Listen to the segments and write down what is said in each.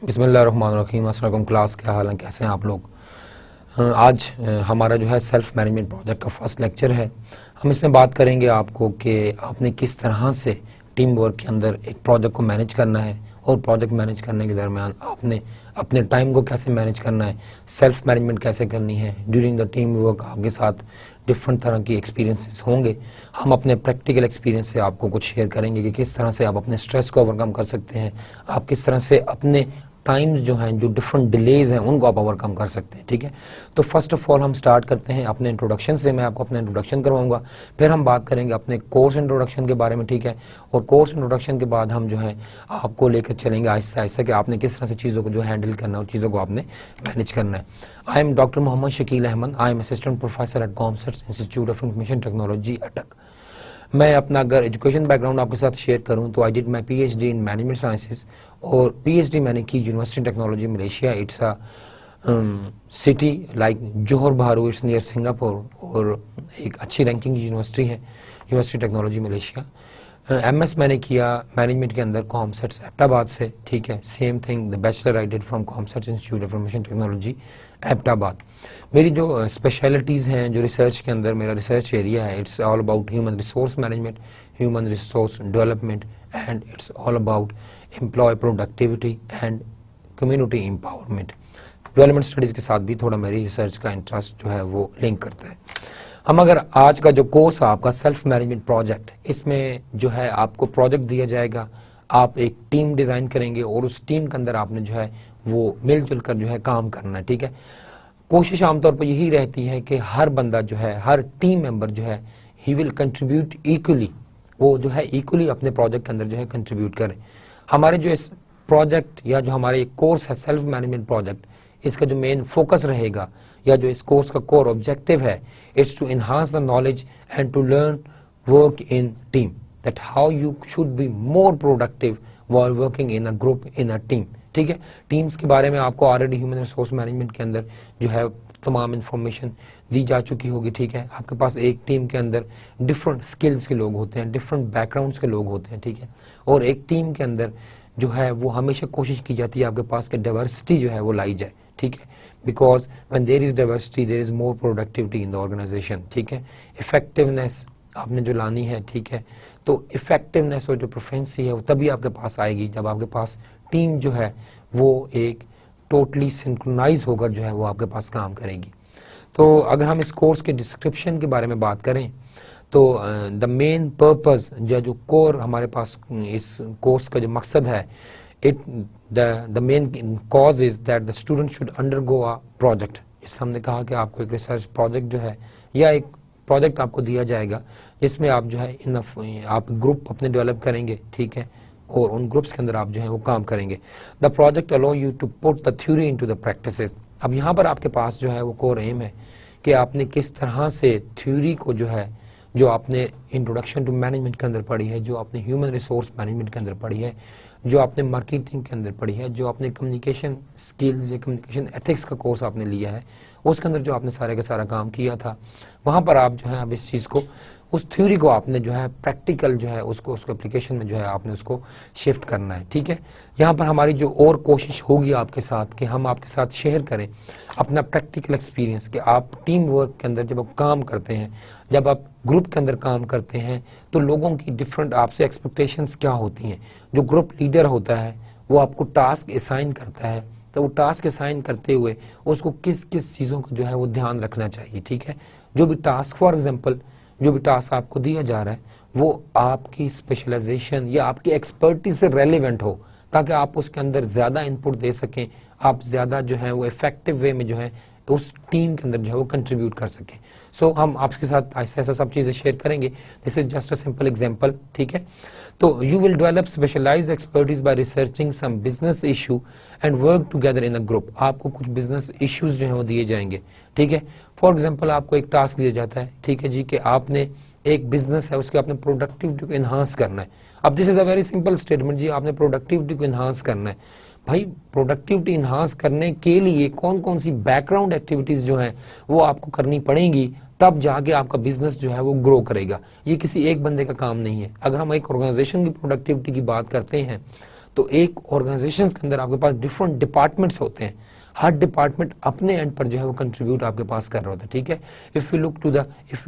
बिस्मिल्लाहिर्रहमानिर्रहीम। अस्सलाम वालेकुम क्लास, क्या हाल है, कैसे हैं आप लोग। आज हमारा जो है सेल्फ मैनेजमेंट प्रोजेक्ट का फर्स्ट लेक्चर है। हम इसमें बात करेंगे आपको कि आपने किस तरह से टीम वर्क के अंदर एक प्रोजेक्ट को मैनेज करना है और प्रोजेक्ट मैनेज करने के दरमियान आपने अपने टाइम को कैसे मैनेज करना है, सेल्फ मैनेजमेंट कैसे करनी है। ड्यूरिंग द टीम वर्क आपके साथ डिफरेंट तरह की एक्सपीरियंसेस होंगे। हम अपने प्रैक्टिकल एक्सपीरियंस से आपको कुछ शेयर करेंगे कि किस तरह से आप अपने स्ट्रेस को ओवरकम कर सकते हैं, आप किस तरह से अपने टाइम्स जो हैं, जो डिफरेंट डिलेज हैं, उनको आप ओवरकम कर सकते हैं। ठीक है, तो फर्स्ट ऑफ ऑल हम स्टार्ट करते हैं अपने इंट्रोडक्शन से। मैं आपको अपना इंट्रोडक्शन करवाऊंगा, फिर हम बात करेंगे अपने कोर्स इंट्रोडक्शन के बारे में। ठीक है, और कोर्स इंट्रोडक्शन के बाद हम जो है आपको लेकर चलेंगे आहिस्ता आहिस्ता कि आपने किस तरह से चीज़ों को जो हैंडल करना है, उन चीज़ों को आपने मैनेज करना है। I am doctor Mohammad Shakeel Ahmed. I am assistant professor at कॉमसर्ट institute of information technology Attock. मैं अपना अगर एजुकेशन बैकग्राउंड आपके साथ शेयर करूं तो I did my PhD in management sciences, और PhD मैंने की university technology Malaysia. It's a city like Johor Bahru, it's near Singapore, और एक अच्छी रैंकिंग की यूनिवर्सिटी है यूनिवर्सिटी टेक्नोलॉजी मलेशिया। MS मैंने किया मैनेजमेंट के अंदर कॉमसर्ट एबटाबाद से। ठीक है, same thing the bachelor I did from कॉमसर्ट institute of information technology Abbottabad. मेरी जो स्पेशलिटीज़ हैं, जो रिसर्च के अंदर मेरा रिसर्च एरिया है, it's all about human resource management, human resource development, and it's all about employ productivity and community empowerment. Development studies के साथ भी थोड़ा मेरी रिसर्च का इंटरेस्ट जो है वो लिंक करता है। हम अगर आज का जो कोर्स है आपका सेल्फ मैनेजमेंट प्रोजेक्ट, इसमें जो है आपको प्रोजेक्ट दिया जाएगा, आप एक टीम डिज़ाइन करेंगे और उस टीम के अंदर आपने जो है वो मिलजुल कर जो है काम करना है। ठीक है, कोशिश आमतौर पर यही रहती है कि हर बंदा जो है, हर टीम मेंबर जो है, ही विल कंट्रीब्यूट इक्वली, वो जो है इक्वली अपने प्रोजेक्ट के अंदर जो है कंट्रीब्यूट करे। हमारे जो इस प्रोजेक्ट या जो हमारे कोर्स है सेल्फ मैनेजमेंट प्रोजेक्ट, इसका जो मेन फोकस रहेगा या जो इस कोर्स का कोर ऑब्जेक्टिव है, it's to enhance the knowledge and to learn work in team, that how you should be more productive while working in a group, in a team. ठीक है, teams के बारे में आपको ऑलरेडी ह्यूमन रिसोर्स मैनेजमेंट के अंदर जो है तमाम इंफॉर्मेशन दी जा चुकी होगी। ठीक है, आपके पास एक टीम के अंदर डिफरेंट स्किल्स के लोग होते हैं, डिफरेंट बैकग्राउंड्स के लोग होते हैं। ठीक है, और एक टीम के अंदर जो है वो हमेशा कोशिश की जाती है आपके पास कि डाइवर्सिटी जो है वो लाई जाए। ठीक है, because when there is diversity there is more productivity in the organisation. ठीक है, इफेक्टिवनेस आपने जो लानी है, ठीक है, तो इफेक्टिवनेस और जो प्रोफेंसी है वो तभी आपके पास आएगी जब आपके पास टीम जो है वो एक टोटली सिंक्रोनाइज होकर जो है वो आपके पास काम करेगी। तो अगर हम इस कोर्स के डिस्क्रिप्शन के बारे में बात करें तो द मेन पर्पस जो कोर हमारे पास इस कोर्स का जो मकसद है, the main cause is that the student should undergo a project। इस हमने कहा कि आपको एक रिसर्च प्रोजेक्ट जो है या एक प्रोजेक्ट आपको दिया जाएगा जिसमें आप जो है आप ग्रुप अपने डेवलप करेंगे। ठीक है, और उन ग्रुप्स के अंदर आप जो है वो काम करेंगे। The project allow you to put the theory into the practices. अब यहाँ पर आपके पास जो है वो कोर एम है कि आपने किस तरह से थ्योरी को जो है, जो आपने इंट्रोडक्शन टू मैनेजमेंट के अंदर पढ़ी है, जो आपने ह्यूमन रिसोर्स मैनेजमेंट के अंदर पढ़ी है, जो आपने मार्केटिंग के अंदर पढ़ी है, जो आपने कम्युनिकेशन स्किल्स या कम्युनिकेशन एथिक्स का कोर्स आपने लिया है, उसके अंदर जो आपने सारे का सारा काम किया था, वहाँ पर आप जो है अब इस चीज़ को, उस थ्योरी को आपने जो है प्रैक्टिकल जो है उसको एप्लीकेशन में जो है आपने उसको शिफ्ट करना है। ठीक है, यहाँ पर हमारी जो और कोशिश होगी आपके साथ कि हम आपके साथ शेयर करें अपना प्रैक्टिकल एक्सपीरियंस कि आप टीम वर्क के अंदर जब आप काम करते हैं, जब आप ग्रुप के अंदर काम करते हैं, तो लोगों की डिफरेंट आपसे एक्सपेक्टेशंस क्या होती हैं। जो ग्रुप लीडर होता है वो आपको टास्क असाइन करता है, तो वो टास्क असाइन करते हुए उसको किस किस चीज़ों का जो है वो ध्यान रखना चाहिए। ठीक है, जो भी टास्क, फॉर एग्जांपल जो भी टास्क आपको दिया जा रहा है वो आपकी स्पेशलाइजेशन या आपकी एक्सपर्टीज से रेलिवेंट हो, ताकि आप उसके अंदर ज़्यादा इनपुट दे सकें, आप ज़्यादा जो है वो इफेक्टिव वे में जो है उस टीम के अंदर जो है वो कंट्रीब्यूट कर सकें। सो हम आपके साथ ऐसा ऐसा सब चीज़ें शेयर करेंगे। This is just a simple example. ठीक है, तो you will develop specialised expertise by researching some business issue and work together in a group. आपको कुछ बिजनेस इश्यूज जो है वो दिए जाएंगे। ठीक है, फॉर एग्जांपल आपको एक टास्क दिया जाता है, ठीक है जी, कि आपने एक बिजनेस है उसके आपने प्रोडक्टिविटी को इन्हांस करना है। अब this is a very simple statement जी, आपने प्रोडक्टिविटी को इन्हांस करना है। भाई प्रोडक्टिविटी इन्हांस करने के लिए कौन कौन सी बैकग्राउंड एक्टिविटीज जो हैं वो आपको करनी पड़ेंगी, तब जाके आपका बिजनेस जो है वो ग्रो करेगा। ये किसी एक बंदे का काम नहीं है। अगर हम एक ऑर्गेनाइजेशन की प्रोडक्टिविटी की बात करते हैं तो एक ऑर्गेनाइजेशन के अंदर आपके पास डिफरेंट डिपार्टमेंट्स होते हैं, हर डिपार्टमेंट अपने एंड पर जो है वो कंट्रीब्यूट आपके पास कर रहा होता है, ठीक है। If you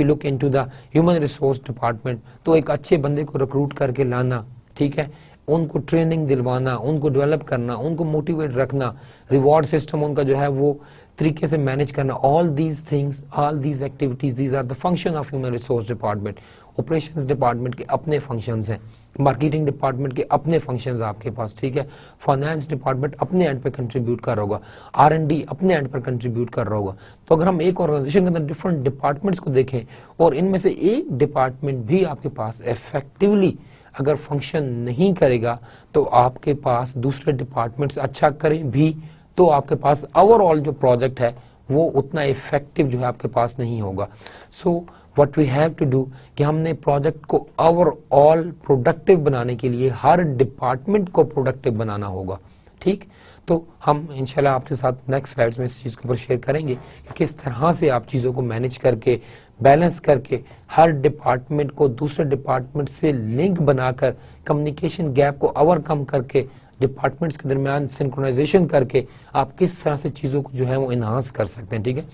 look into the human resource department, तो एक अच्छे बंदे को रिक्रूट करके लाना, ठीक है, उनको ट्रेनिंग दिलवाना, उनको डेवलप करना, उनको मोटिवेट रखना, रिवॉर्ड सिस्टम उनका जो है वो तरीके से मैनेज करना, all these things, all these activities, these are the function of human resource department. Operations department के अपने फंक्शंस हैं, मार्केटिंग डिपार्टमेंट के अपने फंक्शंस आपके पास, ठीक है, फाइनेंस डिपार्टमेंट अपने एंड पर कंट्रीब्यूट कर रहा होगा, R&D अपने एंड पर कंट्रीब्यूट कर रहा होगा। तो अगर हम एक ऑर्गेनाइजेशन के अंदर डिफरेंट डिपार्टमेंट्स को देखें और इनमें से एक डिपार्टमेंट भी आपके पास इफेक्टिवली अगर फंक्शन नहीं करेगा तो आपके पास दूसरे डिपार्टमेंट्स अच्छा करें भी तो आपके पास ओवरऑल जो प्रोजेक्ट है वो उतना इफेक्टिव जो है आपके पास नहीं होगा। So what we have to do कि हमने प्रोजेक्ट को ओवरऑल प्रोडक्टिव बनाने के लिए हर डिपार्टमेंट को प्रोडक्टिव बनाना होगा, ठीक। तो हम इंशाल्लाह आपके साथ नेक्स्ट स्लाइड्स में इस चीज़ के ऊपर शेयर करेंगे कि किस तरह से आप चीज़ों को मैनेज करके, बैलेंस करके, हर डिपार्टमेंट को दूसरे डिपार्टमेंट से लिंक बनाकर, कम्युनिकेशन गैप को ओवरकम करके, डिपार्टमेंट्स के दरमियान सिंक्रोनाइजेशन करके आप किस तरह से चीज़ों को जो है वो इन्हांस कर सकते हैं, ठीक है।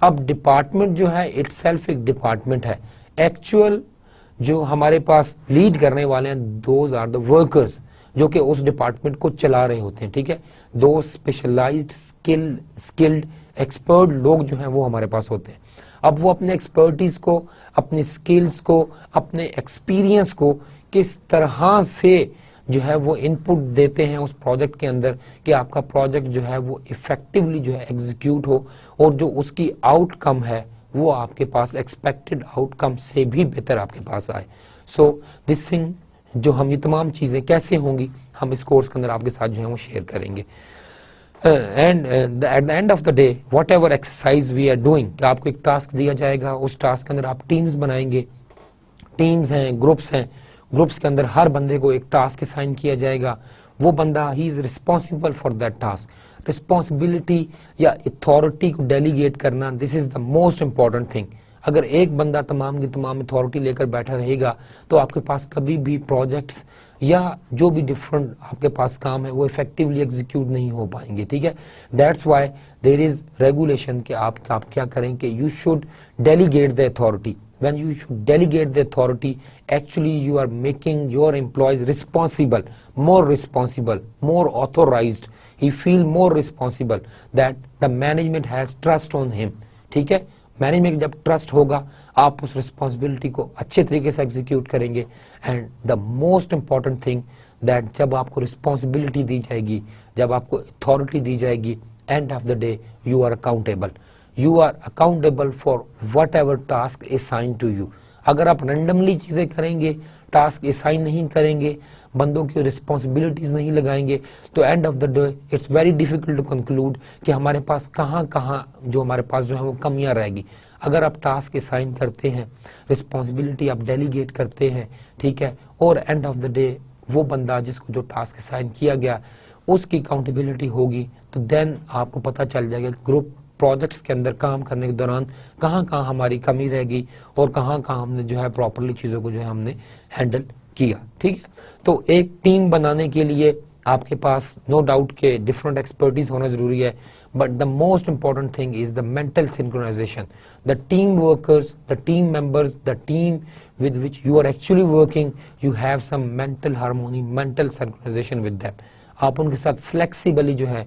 अब डिपार्टमेंट जो है इटसेल्फ एक डिपार्टमेंट है, एक्चुअल जो हमारे पास लीड करने वाले हैं दोज आर द वर्कर्स जो कि उस डिपार्टमेंट को चला रहे होते हैं, ठीक है। दो स्पेशलाइज्ड स्किल्ड एक्सपर्ट लोग जो हैं वो हमारे पास होते हैं। अब वो अपने एक्सपर्टीज को, अपनी स्किल्स को, अपने एक्सपीरियंस को किस तरह से जो है वो इनपुट देते हैं उस प्रोजेक्ट के अंदर कि आपका प्रोजेक्ट जो है वो इफेक्टिवली जो है एग्जीक्यूट हो और जो उसकी आउटकम है वो आपके पास एक्सपेक्टेड आउटकम से भी बेहतर आपके पास आए। सो दिस थिंग जो हम ये तमाम चीज़ें कैसे होंगी हम इस कोर्स के अंदर आपके साथ जो है वो शेयर करेंगे। And at the end of the day whatever exercise we are doing, आपको एक टास्क दिया जाएगा, उस टास्क के अंदर आप टीम्स बनाएंगे, टीम्स हैं, ग्रुप्स के अंदर हर बंदे को एक टास्क असाइन किया जाएगा, वो बंदा he is responsible for that task. Responsibility या अथॉरिटी को डेलीगेट करना, this is the most important thing. अगर एक बंदा तमाम की तमाम अथॉरिटी लेकर बैठा रहेगा तो आपके पास कभी भी प्रोजेक्ट्स या जो भी डिफरेंट आपके पास काम है वो इफेक्टिवली एग्जीक्यूट नहीं हो पाएंगे, ठीक है। That's why there is regulation कि आप क्या करें कि you should delegate the authority. When you should delegate the authority, actually you are making your employees responsible, more authorized. He feel more responsible that the management has trust on him. ठीक है, management जब trust होगा आप उस responsibility को अच्छे तरीके से एग्जीक्यूट करेंगे। And the most important thing that जब आपको रिस्पॉन्सिबिलिटी दी जाएगी, जब आपको अथॉरिटी दी जाएगी, end of the day you are accountable. You are accountable for whatever task assigned to you. अगर आप रैंडमली चीजें करेंगे, टास्क असाइन नहीं करेंगे, बंदों की रिस्पॉन्सिबिलिटीज नहीं लगाएंगे, तो end of the day it's very difficult to conclude कि हमारे पास कहाँ जो हमारे पास जो है वो कमियां रहेगी। अगर आप टास्क असाइन करते हैं, रिस्पॉन्सिबिलिटी आप डेलीगेट करते हैं, ठीक है, और एंड ऑफ द डे वो बंदा जिसको जो टास्क असाइन किया गया उसकी अकाउंटेबिलिटी होगी, तो देन आपको पता चल जाएगा ग्रुप प्रोजेक्ट्स के अंदर काम करने के दौरान कहाँ हमारी कमी रहेगी और कहाँ हमने जो है प्रॉपरली चीज़ों को जो है हमने हैंडल किया, ठीक है। तो एक टीम बनाने के लिए आपके पास नो डाउट के डिफरेंट एक्सपर्टीज होना जरूरी है, but the most important thing is the mental synchronisation. The team workers, the team members, the team with which you are actually working, you have some mental harmony, mental synchronization with them. आप उनके साथ flexibly जो है,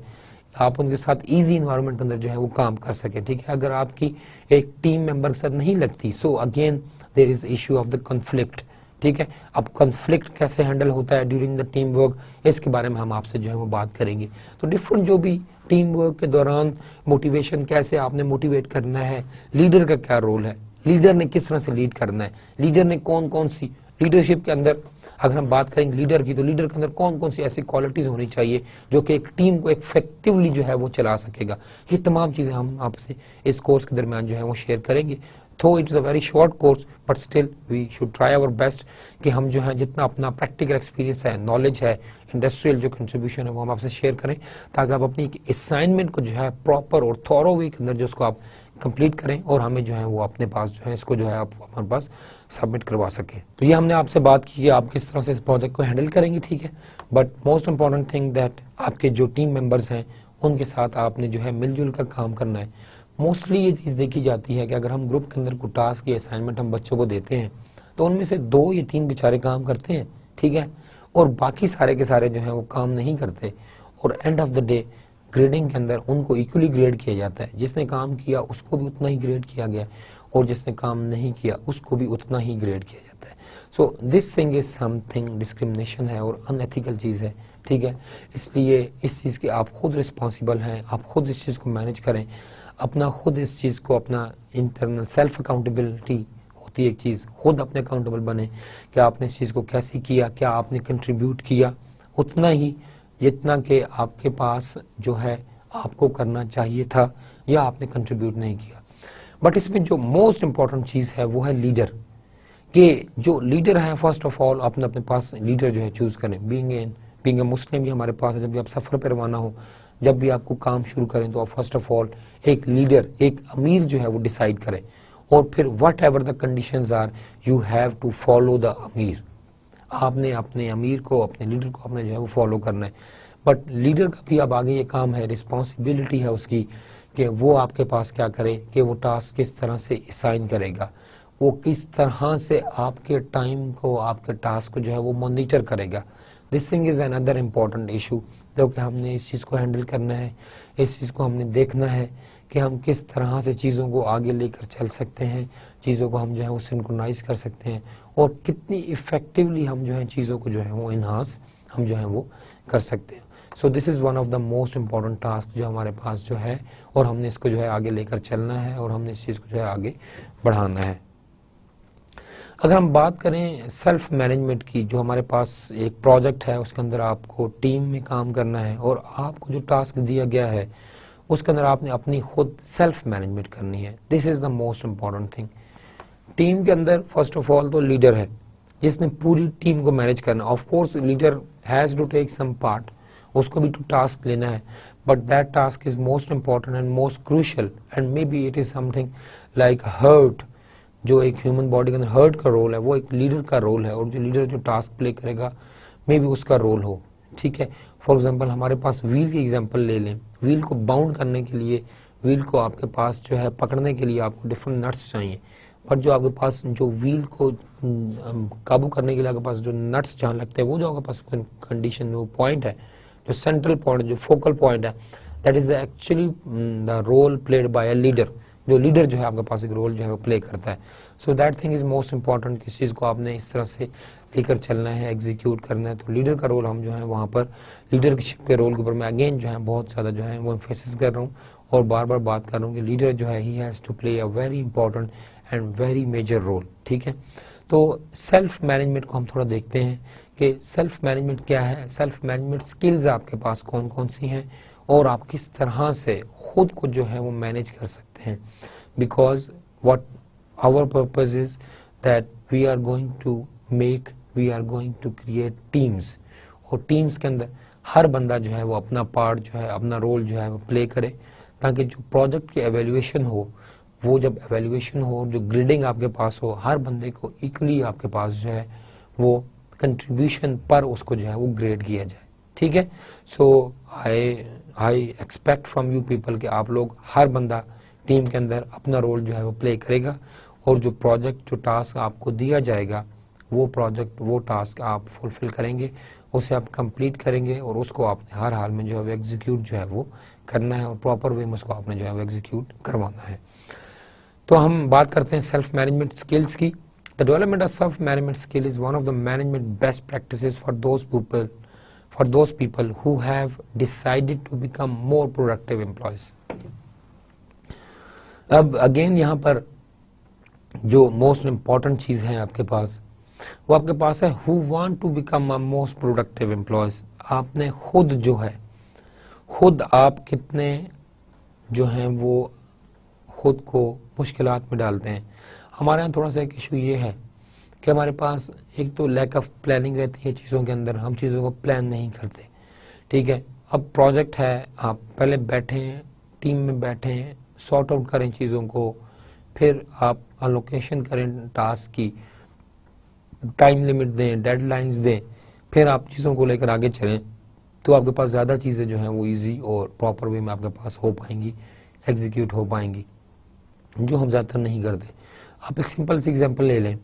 आप उनके साथ easy environment के अंदर जो है वो काम कर सके, ठीक है। अगर आपकी एक टीम मेंबर के साथ नहीं लगती, so again there is issue of the conflict, ठीक है। अब कॉन्फ्लिक्ट कैसे हैंडल होता है ड्यूरिंग द टीम वर्क, इसके बारे में हम आपसे जो है वो बात करेंगे। तो डिफरेंट जो भी टीम वर्क के दौरान मोटिवेशन, कैसे आपने मोटिवेट करना है, लीडर का क्या रोल है, लीडर ने किस तरह से लीड करना है, लीडर ने कौन सी लीडरशिप के अंदर अगर हम बात करेंगे लीडर की, तो लीडर के अंदर कौन सी ऐसी क्वालिटीज होनी चाहिए जो कि एक टीम को इफेक्टिवली जो है वो चला सकेगा। ये तमाम चीजें हम आपसे इस कोर्स के दरमियान जो है वो शेयर करेंगे। Though it is a very short course but still we should try our best कि हम जो है जितना अपना प्रैक्टिकल एक्सपीरियंस है, नॉलेज है, इंडस्ट्रियल जो कंट्रीब्यूशन है वो हम आपसे शेयर करें, ताकि आप अपनी असाइनमेंट को जो है प्रॉपर और थॉरो वे के अंदर जो उसको आप कंप्लीट करें और हमें जो है वो अपने पास जो है इसको जो है आप हमारे पास सबमिट करवा सकें। तो ये हमने आपसे बात की कि आप किस तरह से इस प्रोजेक्ट को हैंडल करेंगे, ठीक है। But most important thing that आपके जो टीम मेंबर्स हैं उनके साथ आपने जो है मिलजुल कर काम करना है। मोस्टली ये चीज़ देखी जाती है कि अगर हम ग्रुप के अंदर कोई टास्क या असाइनमेंट हम बच्चों को देते हैं तो उनमें से 2 या 3 बेचारे काम करते हैं, ठीक है, और बाकी सारे के सारे जो हैं वो काम नहीं करते। और and of the day grading के अंदर उनको इक्वली ग्रेड किया जाता है। जिसने काम किया उसको भी उतना ही ग्रेड किया गया और जिसने काम नहीं किया उसको भी उतना ही ग्रेड किया जाता है। So this thing is something discrimination है और अनएथिकल चीज़ है, ठीक है। इसलिए इस चीज़ के आप खुद रिस्पॉन्सिबल हैं, आप खुद इस चीज़ को मैनेज करें, अपना खुद इस चीज़ को अपना इंटरनल सेल्फ अकाउंटेबिलिटी होती है एक चीज़, खुद अपने अकाउंटेबल बने कि आपने इस चीज़ को कैसे किया, क्या आपने कंट्रीब्यूट किया उतना ही जितना कि आपके पास जो है आपको करना चाहिए था या आपने कंट्रीब्यूट नहीं किया। बट इसमें जो मोस्ट इंपॉर्टेंट चीज़ है वो है लीडर, कि जो लीडर है फर्स्ट ऑफ ऑल अपने अपने पास लीडर जो है चूज़ करें। बीइंग ए मुस्लिम भी हमारे पास है, जब भी आप सफ़र पर रवाना हो, जब भी आपको काम शुरू करें तो आप फर्स्ट ऑफ ऑल एक लीडर, एक अमीर जो है वो डिसाइड करें और फिर whatever the conditions are you have to follow the अमीर। आपने अपने अमीर को, अपने लीडर को अपने जो है वो फॉलो करना है। बट लीडर का भी अब आगे ये काम है, रिस्पॉन्सिबिलिटी है उसकी कि वो आपके पास क्या करे, कि वो टास्क किस तरह से असाइन करेगा, वो किस तरह से आपके टाइम को, आपके टास्क को जो है वो मॉनिटर करेगा। This thing is another important issue जो कि हमने इस चीज़ को हैंडल करना है, इस चीज़ को हमने देखना है कि हम किस तरह से चीज़ों को आगे लेकर चल सकते हैं, चीज़ों को हम जो है वो सिंक्रोनाइज कर सकते हैं और कितनी इफ़ेक्टिवली हम जो है चीज़ों को जो है वो इन्हांस हम जो है वो कर सकते हैं। So this is one of the most important task जो हमारे पास जो है और हमने इसको जो है आगे लेकर चलना है और हमने इस चीज़ को जो है आगे बढ़ाना है। अगर हम बात करें सेल्फ मैनेजमेंट की, जो हमारे पास एक प्रोजेक्ट है उसके अंदर आपको टीम में काम करना है और आपको जो टास्क दिया गया है उसके अंदर आपने अपनी खुद सेल्फ मैनेजमेंट करनी है। This is the most important thing. Team के अंदर फर्स्ट ऑफ ऑल तो लीडर है जिसने पूरी टीम को मैनेज करना। Of course leader has to take some part, उसको भी तो टास्क लेना है, but that task is most important and most crucial and may be it is something like heart. जो एक ह्यूमन बॉडी के अंदर हर्ट का रोल है वो एक लीडर का रोल है और जो लीडर जो टास्क प्ले करेगा मे बी उसका रोल हो, ठीक है। फॉर एग्जांपल हमारे पास व्हील की एग्जांपल ले लें। व्हील को बाउंड करने के लिए, व्हील को आपके पास जो है पकड़ने के लिए आपको डिफरेंट नट्स चाहिए, बट जो आपके पास जो व्हील को काबू करने के लिए आपके पास जो नट्स जहाँ लगते हैं वो जो आपके पास कंडीशन वो पॉइंट है, जो सेंट्रल पॉइंट, जो फोकल पॉइंट है, that is actually the role played by a leader. जो लीडर जो है आपके पास एक रोल जो है वो प्ले करता है। So that thing is most important. किस चीज़ को आपने इस तरह से लेकर चलना है, एग्जीक्यूट करना है, तो लीडर का रोल हम जो है वहाँ पर लीडरशिप के रोल के ऊपर मैं अगेन जो है बहुत ज़्यादा जो है वो एम्फेसिस कर रहा हूँ और बार बार बात कर रहा हूँ कि लीडर जो है he has to play a very important and very major role, ठीक है। तो सेल्फ मैनेजमेंट को हम थोड़ा देखते हैं कि सेल्फ मैनेजमेंट क्या है, सेल्फ मैनेजमेंट स्किल्स आपके पास कौन कौन सी हैं और आप किस तरह से खुद को जो है वो मैनेज कर सकते हैं। Because what our purpose is that we are going to create teams, और टीम्स के अंदर हर बंदा जो है वो अपना पार्ट जो है, अपना रोल जो है वो प्ले करे, ताकि जो प्रोजेक्ट की एवेल्यूएशन हो, वो जब एवेल्यूएशन हो, जो ग्रेडिंग आपके पास हो, हर बंदे को इक्वली आपके पास जो है वो कंट्रीब्यूशन पर उसको जो है वो ग्रेड किया जाए, ठीक है। So I expect from you people कि आप लोग हर बंदा टीम के अंदर अपना रोल जो है वो प्ले करेगा और जो प्रोजेक्ट, जो टास्क आपको दिया जाएगा वो प्रोजेक्ट, वो टास्क आप फुलफिल करेंगे, उसे आप कंप्लीट करेंगे और उसको आपने हर हाल में जो है वो एग्जीक्यूट जो है वो करना है और प्रॉपर वे में उसको आपने जो है वो एग्जीक्यूट करवाना है। तो हम बात करते हैं सेल्फ मैनेजमेंट स्किल्स की। The development of self management skill is one of the management best practices for those people who have decided to become more productive employees. अब अगेन यहाँ पर जो मोस्ट इम्पॉर्टेंट चीज़ है आपके पास, वो आपके पास है who want to become a most productive employees. आपने खुद जो है, खुद आप कितने जो हैं वो खुद को मुश्किलात में डालते हैं। हमारे यहाँ थोड़ा सा एक इशू ये है कि हमारे पास एक तो लैक ऑफ प्लानिंग रहती है चीज़ों के अंदर, हम चीज़ों को प्लान नहीं करते, ठीक है। अब प्रोजेक्ट है, आप पहले बैठें, टीम में बैठें, सॉर्ट आउट करें चीज़ों को, फिर आप अलोकेशन करें टास्क की, टाइम लिमिट दें, डेडलाइंस दें, फिर आप चीज़ों को लेकर आगे चलें, तो आपके पास ज़्यादा चीज़ें जो हैं वो इजी और प्रॉपर वे में आपके पास हो पाएंगी, एग्जीक्यूट हो पाएंगी, जो हम ज़्यादातर नहीं करते। आप एक सिंपल सी एग्जांपल ले लें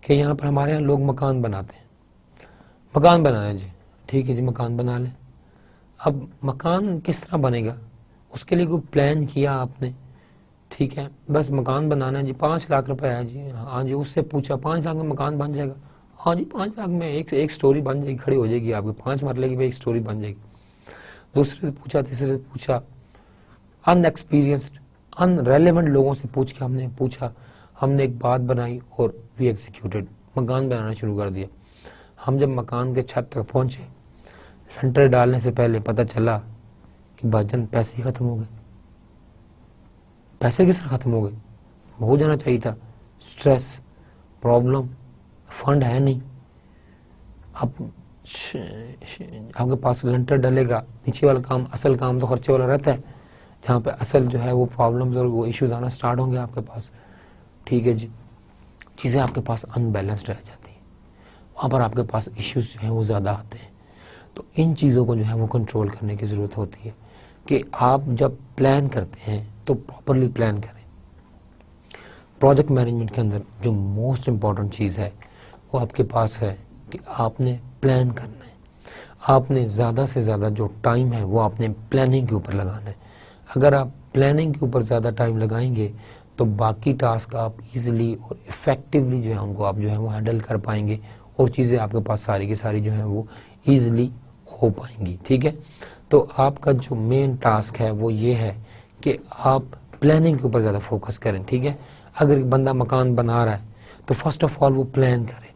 कि यहाँ पर हमारे यहाँ लोग मकान बनाते हैं, मकान बनाना जी, ठीक है जी, मकान बना लें। अब मकान किस तरह बनेगा, उसके लिए कोई प्लान किया आपने, ठीक है, बस मकान बनाना है जी, 5 लाख रुपए है जी, हाँ जी, उससे पूछा 5 लाख में मकान बन जाएगा, हाँ जी 5 लाख में एक स्टोरी बन जाएगी, खड़ी हो जाएगी आपकी, 5 मरले की भी एक स्टोरी बन जाएगी। दूसरे से पूछा, तीसरे से पूछा, अनएक्सपीरियंस्ड अनरेलेवेंट लोगों से पूछ के हमने पूछा, हमने एक बात बनाई और वी एग्जीक्यूटेड, मकान बनाना शुरू कर दिया। हम जब मकान के छत तक पहुंचे, लंटर डालने से पहले पता चला कि भाईजान पैसे ही खत्म हो गए। पैसे किस तरह खत्म हो गए, हो जाना चाहिए था, स्ट्रेस, प्रॉब्लम, फंड है नहीं। अब आपके पास लंटर डलेगा, नीचे वाला काम, असल काम तो खर्चे वाला रहता है, जहाँ पे असल जो है वो प्रॉब्लम्स और वो इश्यूज आना स्टार्ट होंगे आपके पास, ठीक है जी, चीज़ें आपके पास अनबैलेंस्ड रह जाती हैं, वहाँ पर आपके पास इश्यूज जो हैं वो ज़्यादा आते हैं। तो इन चीज़ों को जो है वो कंट्रोल करने की ज़रूरत होती है कि आप जब प्लान करते हैं तो प्रॉपरली प्लान करें। प्रोजेक्ट मैनेजमेंट के अंदर जो मोस्ट इम्पॉर्टेंट चीज़ है वो आपके पास है कि आपने प्लान करना है, आपने ज़्यादा से ज़्यादा जो टाइम है वो आपने प्लानिंग के ऊपर लगाना है। अगर आप प्लानिंग के ऊपर ज़्यादा टाइम लगाएंगे तो बाकी टास्क आप इजीली और इफ़ेक्टिवली जो है उनको आप जो है वो हैंडल कर पाएंगे और चीज़ें आपके पास सारी की सारी जो है वो ईजिली हो पाएंगी, ठीक है। तो आपका जो मेन टास्क है वो ये है कि आप प्लानिंग के ऊपर ज़्यादा फोकस करें, ठीक है। अगर एक बंदा मकान बना रहा है तो फर्स्ट ऑफ ऑल वो प्लान करे,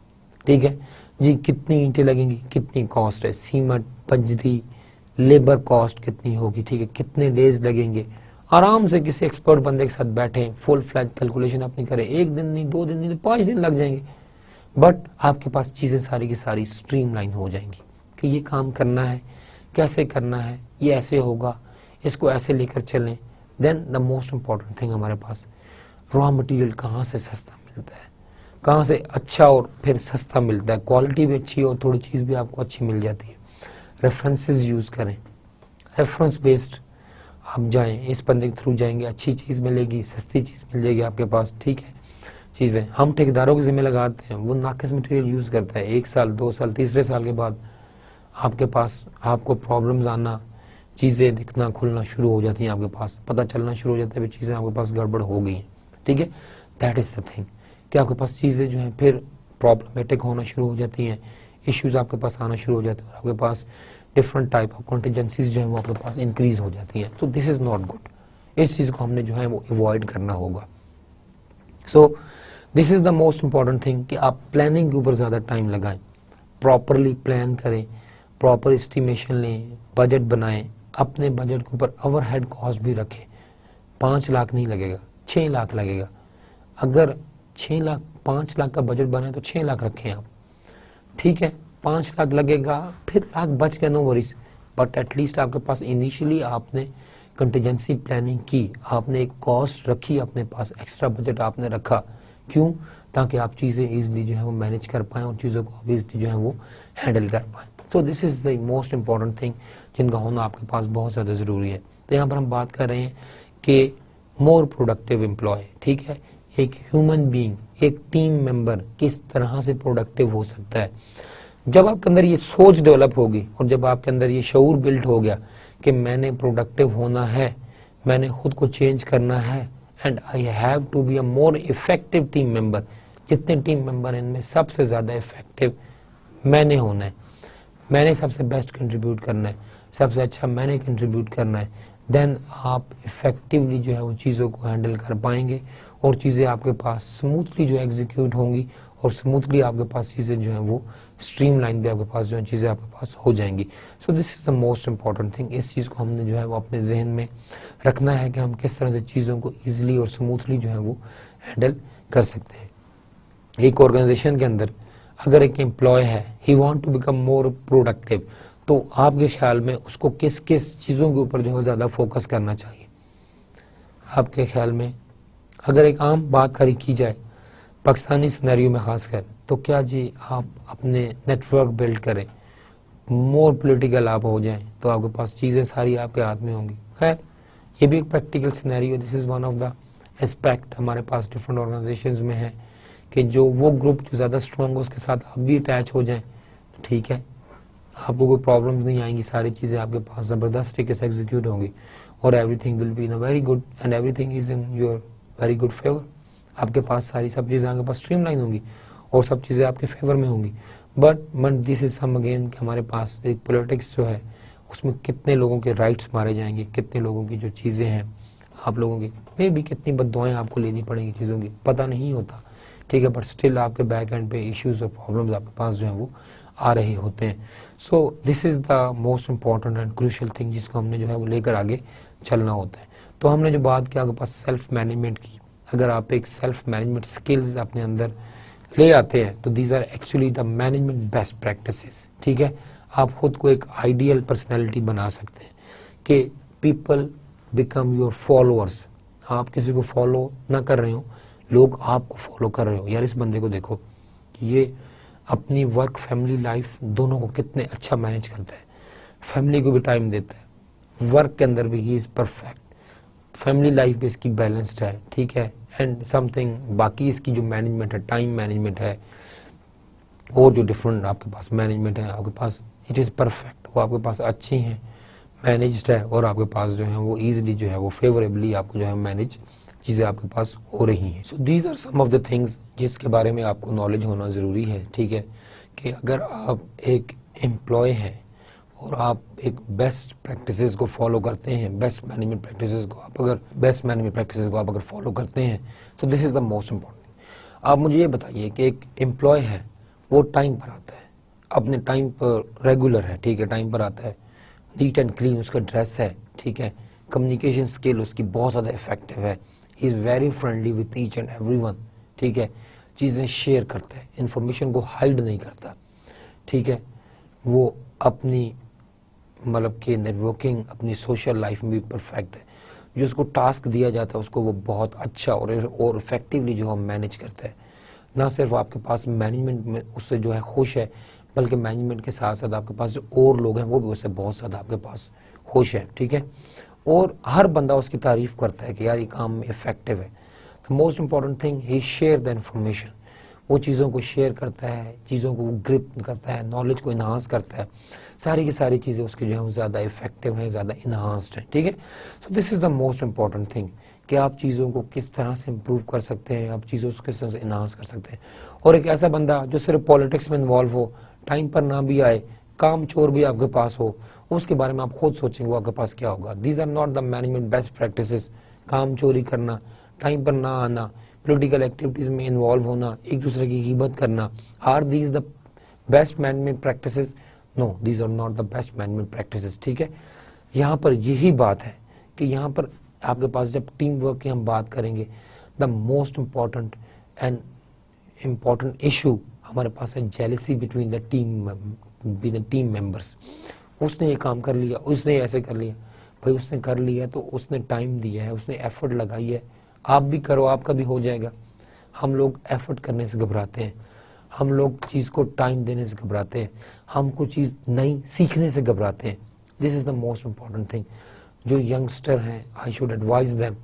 ठीक है जी, कितनी ईंटें लगेंगी, कितनी कॉस्ट है, सीमेंट, बजरी, लेबर कॉस्ट कितनी होगी, ठीक है, कितने डेज लगेंगे, आराम से किसी एक्सपर्ट बंदे के साथ बैठें, फुल फ्लैज कैलकुलेशन अपनी करें, 1 दिन नहीं, 2 दिन नहीं, 5 दिन लग जाएंगे, बट आपके पास चीज़ें सारी की सारी स्ट्रीमलाइन हो जाएंगी कि ये काम करना है, कैसे करना है, ये ऐसे होगा, इसको ऐसे लेकर चलें। Then the most important thing, हमारे पास रॉ मटेरियल कहाँ से सस्ता मिलता है, कहाँ से अच्छा और फिर सस्ता मिलता है, क्वालिटी भी अच्छी और थोड़ी चीज़ भी आपको अच्छी मिल जाती है। रेफरेंसेस यूज़ करें, रेफरेंस बेस्ड आप जाएं, इस बंदे के थ्रू जाएंगे, अच्छी चीज़ मिलेगी, सस्ती चीज़ मिल जाएगी आपके पास, ठीक है। चीज़ें हम ठेकेदारों के ज़िम्मे लगाते हैं, वो नाकिस मटेरियल यूज़ करता है, 1 साल 2 साल तीसरे साल के बाद आपके पास आपको प्रॉब्लम्स आना, चीज़ें दिखना खुलना शुरू हो जाती हैं, आपके पास पता चलना शुरू हो जाता है चीज़ें आपके पास गड़बड़ हो गई हैं, ठीक है। दैट इज़ द थिंग कि आपके पास चीज़ें जो हैं फिर प्रॉब्लमेटिक होना शुरू हो जाती हैं, इश्यूज आपके पास आना शुरू हो जाते हैं और आपके पास डिफरेंट टाइप ऑफ कॉन्टीजेंसीज जो हैं वो आपके पास इंक्रीज हो जाती हैं। तो दिस इज़ नॉट गुड, इस चीज़ को हमने जो है वो अवॉइड करना होगा। So this is the most important thing कि आप प्लानिंग के ऊपर ज़्यादा टाइम लगाएं, प्रॉपरली प्लान करें, प्रॉपर एस्टिमेशन लें, बजट बनाएं, अपने बजट के ऊपर ओवरहेड कॉस्ट भी रखें। 5 लाख नहीं लगेगा, 6 लाख लगेगा। अगर 5 लाख का बजट बने तो 6 लाख रखें आप, ठीक है। 5 लाख लगेगा, फिर लाख बच गया, नो वरीज, बट एटलीस्ट आपके पास इनिशियली आपने कंटीजेंसी प्लानिंग की, आपने एक कॉस्ट रखी अपने पास, एक्स्ट्रा बजट आपने रखा, क्यों, ताकि आप चीज़ें ईजिली जो है वो मैनेज कर पाएँ और चीज़ों को ईजिली जो है वो हैंडल कर पाएँ। तो this is the most important thing जिनका होना आपके पास बहुत ज़्यादा ज़रूरी है। तो यहाँ पर हम बात कर रहे हैं कि मोर प्रोडक्टिव एम्प्लॉय, ठीक है, एक ह्यूमन बीइंग, एक टीम मेंबर किस तरह से प्रोडक्टिव हो सकता है। जब आपके अंदर ये सोच डेवलप होगी और जब आपके अंदर ये शऊर बिल्ड हो गया कि मैंने प्रोडक्टिव होना है, मैंने खुद को चेंज करना है, and I have to be a more effective team member, जितने टीम मेंबर इनमें सबसे ज़्यादा इफेक्टिव मैंने होना है, मैंने सबसे बेस्ट कंट्रीब्यूट करना है, सबसे अच्छा मैंने कंट्रीब्यूट करना है, देन आप इफेक्टिवली जो है वो चीज़ों को हैंडल कर पाएंगे और चीज़ें आपके पास स्मूथली जो एग्जीक्यूट होंगी और स्मूथली आपके पास चीज़ें जो हैं वो स्ट्रीमलाइन भी आपके पास जो है चीज़ें आपके पास हो जाएंगी। So this is the most important thing. इस चीज़ को हमने जो है वो अपने जहन में रखना है कि हम किस तरह से चीज़ों को ईजिली और स्मूथली जो है वो हैंडल कर सकते हैं। एक ऑर्गेनाइजेशन के अंदर अगर एक एम्प्लॉय है, he want to become more productive, तो आपके ख्याल में उसको किस किस चीज़ों के ऊपर जो है ज़्यादा फोकस करना चाहिए? आपके ख्याल में अगर एक आम बात की जाए पाकिस्तानी सिनेरियो में खासकर, तो क्या जी आप अपने नेटवर्क बिल्ड करें, मोर पॉलिटिकल आप हो जाएं, तो आपके पास चीज़ें सारी आपके हाथ में होंगी। खैर ये भी एक practical scenario, this is one of the aspect हमारे पास डिफरेंट ऑर्गेनाइजेशंस में है कि जो वो ग्रुप जो ज़्यादा स्ट्रॉन्ग हो उसके साथ आप भी अटैच हो जाएं, तो ठीक है, आपको कोई प्रॉब्लम्स नहीं आएंगी, सारी चीज़ें आपके पास ज़बरदस्त तरीके से एग्जीक्यूट होंगी और everything will be in a very good and everything is in your very good favour. आपके पास सारी सब चीज़ें आपके पास स्ट्रीमलाइन होंगी और सब चीज़ें आपके फेवर में होंगी। But this is some again कि हमारे पास एक पॉलिटिक्स जो है उसमें कितने लोगों के राइट्स मारे जाएंगे, कितने लोगों की जो चीज़ें हैं आप लोगों की मे भी कितनी बद्दुआएं आपको लेनी पड़ेंगी चीज़ों की, पता नहीं होता, ठीक है, बट स्टिल आपके बैक एंड पे इश्यूज और प्रॉब्लम्स आपके पास जो है वो आ रहे होते हैं। So this is the most important and crucial thing जिसको हमने जो है वो लेकर आगे चलना होता है। तो हमने जो बात की आपके पास सेल्फ मैनेजमेंट की, अगर आप एक सेल्फ मैनेजमेंट स्किल्स अपने अंदर ले आते हैं तो these are actually the management best practices, ठीक है। आप खुद को एक आइडियल पर्सनैलिटी बना सकते हैं कि पीपल बिकम योर फॉलोअर्स। आप किसी को फॉलो ना कर रहे हो, लोग आपको फॉलो कर रहे हो, यार इस बंदे को देखो कि ये अपनी वर्क फैमिली लाइफ दोनों को कितने अच्छा मैनेज करता है, फैमिली को भी टाइम देता है, वर्क के अंदर भी he is perfect, family life भी इसकी बैलेंस्ड है, ठीक है, एंड समथिंग बाकी इसकी जो मैनेजमेंट है, टाइम मैनेजमेंट है और जो डिफरेंट आपके पास मैनेजमेंट है आपके पास, इट इज़ परफेक्ट, वो आपके पास अच्छी हैं, मैनेज्ड है और आपके पास जो है वो ईजिली जो है वो फेवरेबली आपको जो है मैनेज चीज़ें आपके पास हो रही हैं। So these are some of the things जिसके बारे में आपको नॉलेज होना ज़रूरी है, ठीक है, कि अगर आप एक एम्प्लॉय हैं और आप एक बेस्ट प्रैक्टिसेस को फॉलो करते हैं, बेस्ट मैनेजमेंट प्रैक्टिसेस को आप अगर फॉलो करते हैं, तो this is the most important. आप मुझे ये बताइए कि एक एम्प्लॉय है वो टाइम पर आता है, अपने टाइम पर रेगुलर है, ठीक है, टाइम पर आता है, नीट एंड क्लीन उसका ड्रेस है, ठीक है, कम्युनिकेशन स्किल उसकी बहुत ज़्यादा इफेक्टिव है, he is very friendly with each and everyone, ठीक है, चीज़ें शेयर करता है, इन्फॉर्मेशन को हाइड नहीं करता, ठीक है, वो अपनी मतलब कि नेटवर्किंग अपनी सोशल लाइफ में भी परफेक्ट है, जो उसको टास्क दिया जाता है उसको वो बहुत अच्छा और इफेक्टिवली जो है मैनेज करता है। ना सिर्फ आपके पास मैनेजमेंट में उससे जो है खुश है, बल्कि मैनेजमेंट के साथ साथ आपके पास जो और लोग हैं वो भी उससे बहुत ज़्यादा आपके पास खुश है, ठीक है, और हर बंदा उसकी तारीफ करता है कि यार ये काम में इफेक्टिव है। The most important thing he share the information, वो चीज़ों को शेयर करता है, चीज़ों को ग्रिप करता है, नॉलेज को इन्हांस करता है, सारी की सारी चीज़ें उसकी जो है वो ज़्यादा इफेक्टिव हैं, ज़्यादा इन्हांस्ड हैं, ठीक है। So this is the most important thing कि आप चीज़ों को किस तरह से इम्प्रूव कर सकते हैं, आप चीज़ों को किस तरह से इन्हांस कर सकते हैं। और एक ऐसा बंदा जो सिर्फ पॉलिटिक्स में इन्वॉल्व हो, टाइम पर ना भी आए, काम चोर भी आपके पास हो, उसके बारे में आप खुद सोचेंगे वो आपके पास क्या होगा। These are not the management best practices. काम चोरी करना, टाइम पर ना आना, पॉलिटिकल एक्टिविटीज में इन्वॉल्व होना, एक दूसरे की गिबत करना, are these the best management practices? No, these are not the best management practices, ठीक है। यहाँ पर यही बात है कि यहाँ पर आपके पास जब टीम वर्क की हम बात करेंगे, the most important and important issue हमारे पास है jealousy between the team members. उसने ये काम कर लिया, उसने ऐसे कर लिया, भाई उसने कर लिया तो उसने टाइम दिया है, उसने एफर्ट लगाई है, आप भी करो, आपका भी हो जाएगा। हम लोग एफर्ट करने से घबराते हैं, हम लोग चीज़ को टाइम देने से घबराते हैं, हम कुछ चीज़ नई सीखने से घबराते हैं। This is the most important thing. जो यंगस्टर हैं, आई शुड एडवाइज देम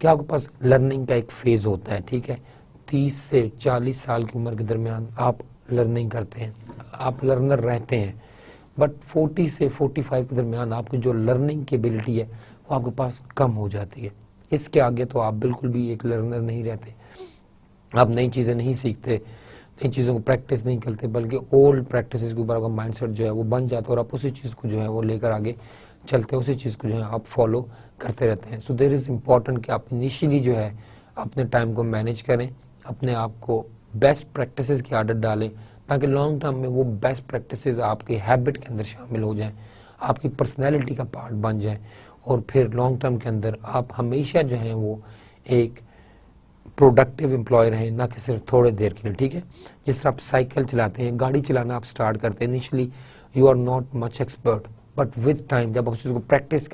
कि आपके पास लर्निंग का एक फेज़ होता है, ठीक है, 30 से 40 साल की उम्र के दरमियान आप लर्निंग करते हैं, आप लर्नर रहते हैं, बट 40 से 45 के दरमियान आपकी जो लर्निंग की एबिलिटी है वो आपके पास कम हो जाती है। इसके आगे तो आप बिल्कुल भी एक लर्नर नहीं रहते, आप नई चीज़ें नहीं सीखते, नई चीज़ों को प्रैक्टिस नहीं करते, बल्कि ओल्ड प्रैक्टिस के ऊपर आपका माइंडसेट जो है वो बन जाता है और आप उसी चीज़ को जो है वो लेकर आगे चलते हैं, उसी चीज़ को जो है आप फॉलो करते रहते हैं। सो देयर इज़ इम्पॉर्टेंट कि आप इनिशियली जो है अपने टाइम को मैनेज करें, अपने आप को बेस्ट प्रैक्टिसेस की आदत डालें, ताकि लॉन्ग टर्म में वो बेस्ट प्रैक्टिसेस आपके हैबिट के अंदर शामिल हो जाएं, आपकी पर्सनैलिटी का पार्ट बन जाएं, और फिर लॉन्ग टर्म के अंदर आप हमेशा जो है वो एक प्रोडक्टिव एम्प्लॉय रहें, ना कि सिर्फ थोड़े देर के लिए, ठीक है। जिस तरह आप साइकिल चलाते हैं, गाड़ी चलाना आप स्टार्ट करते हैं, initially you are not much expert, but with time जब आप उस चीज़ को प्रैक्टिस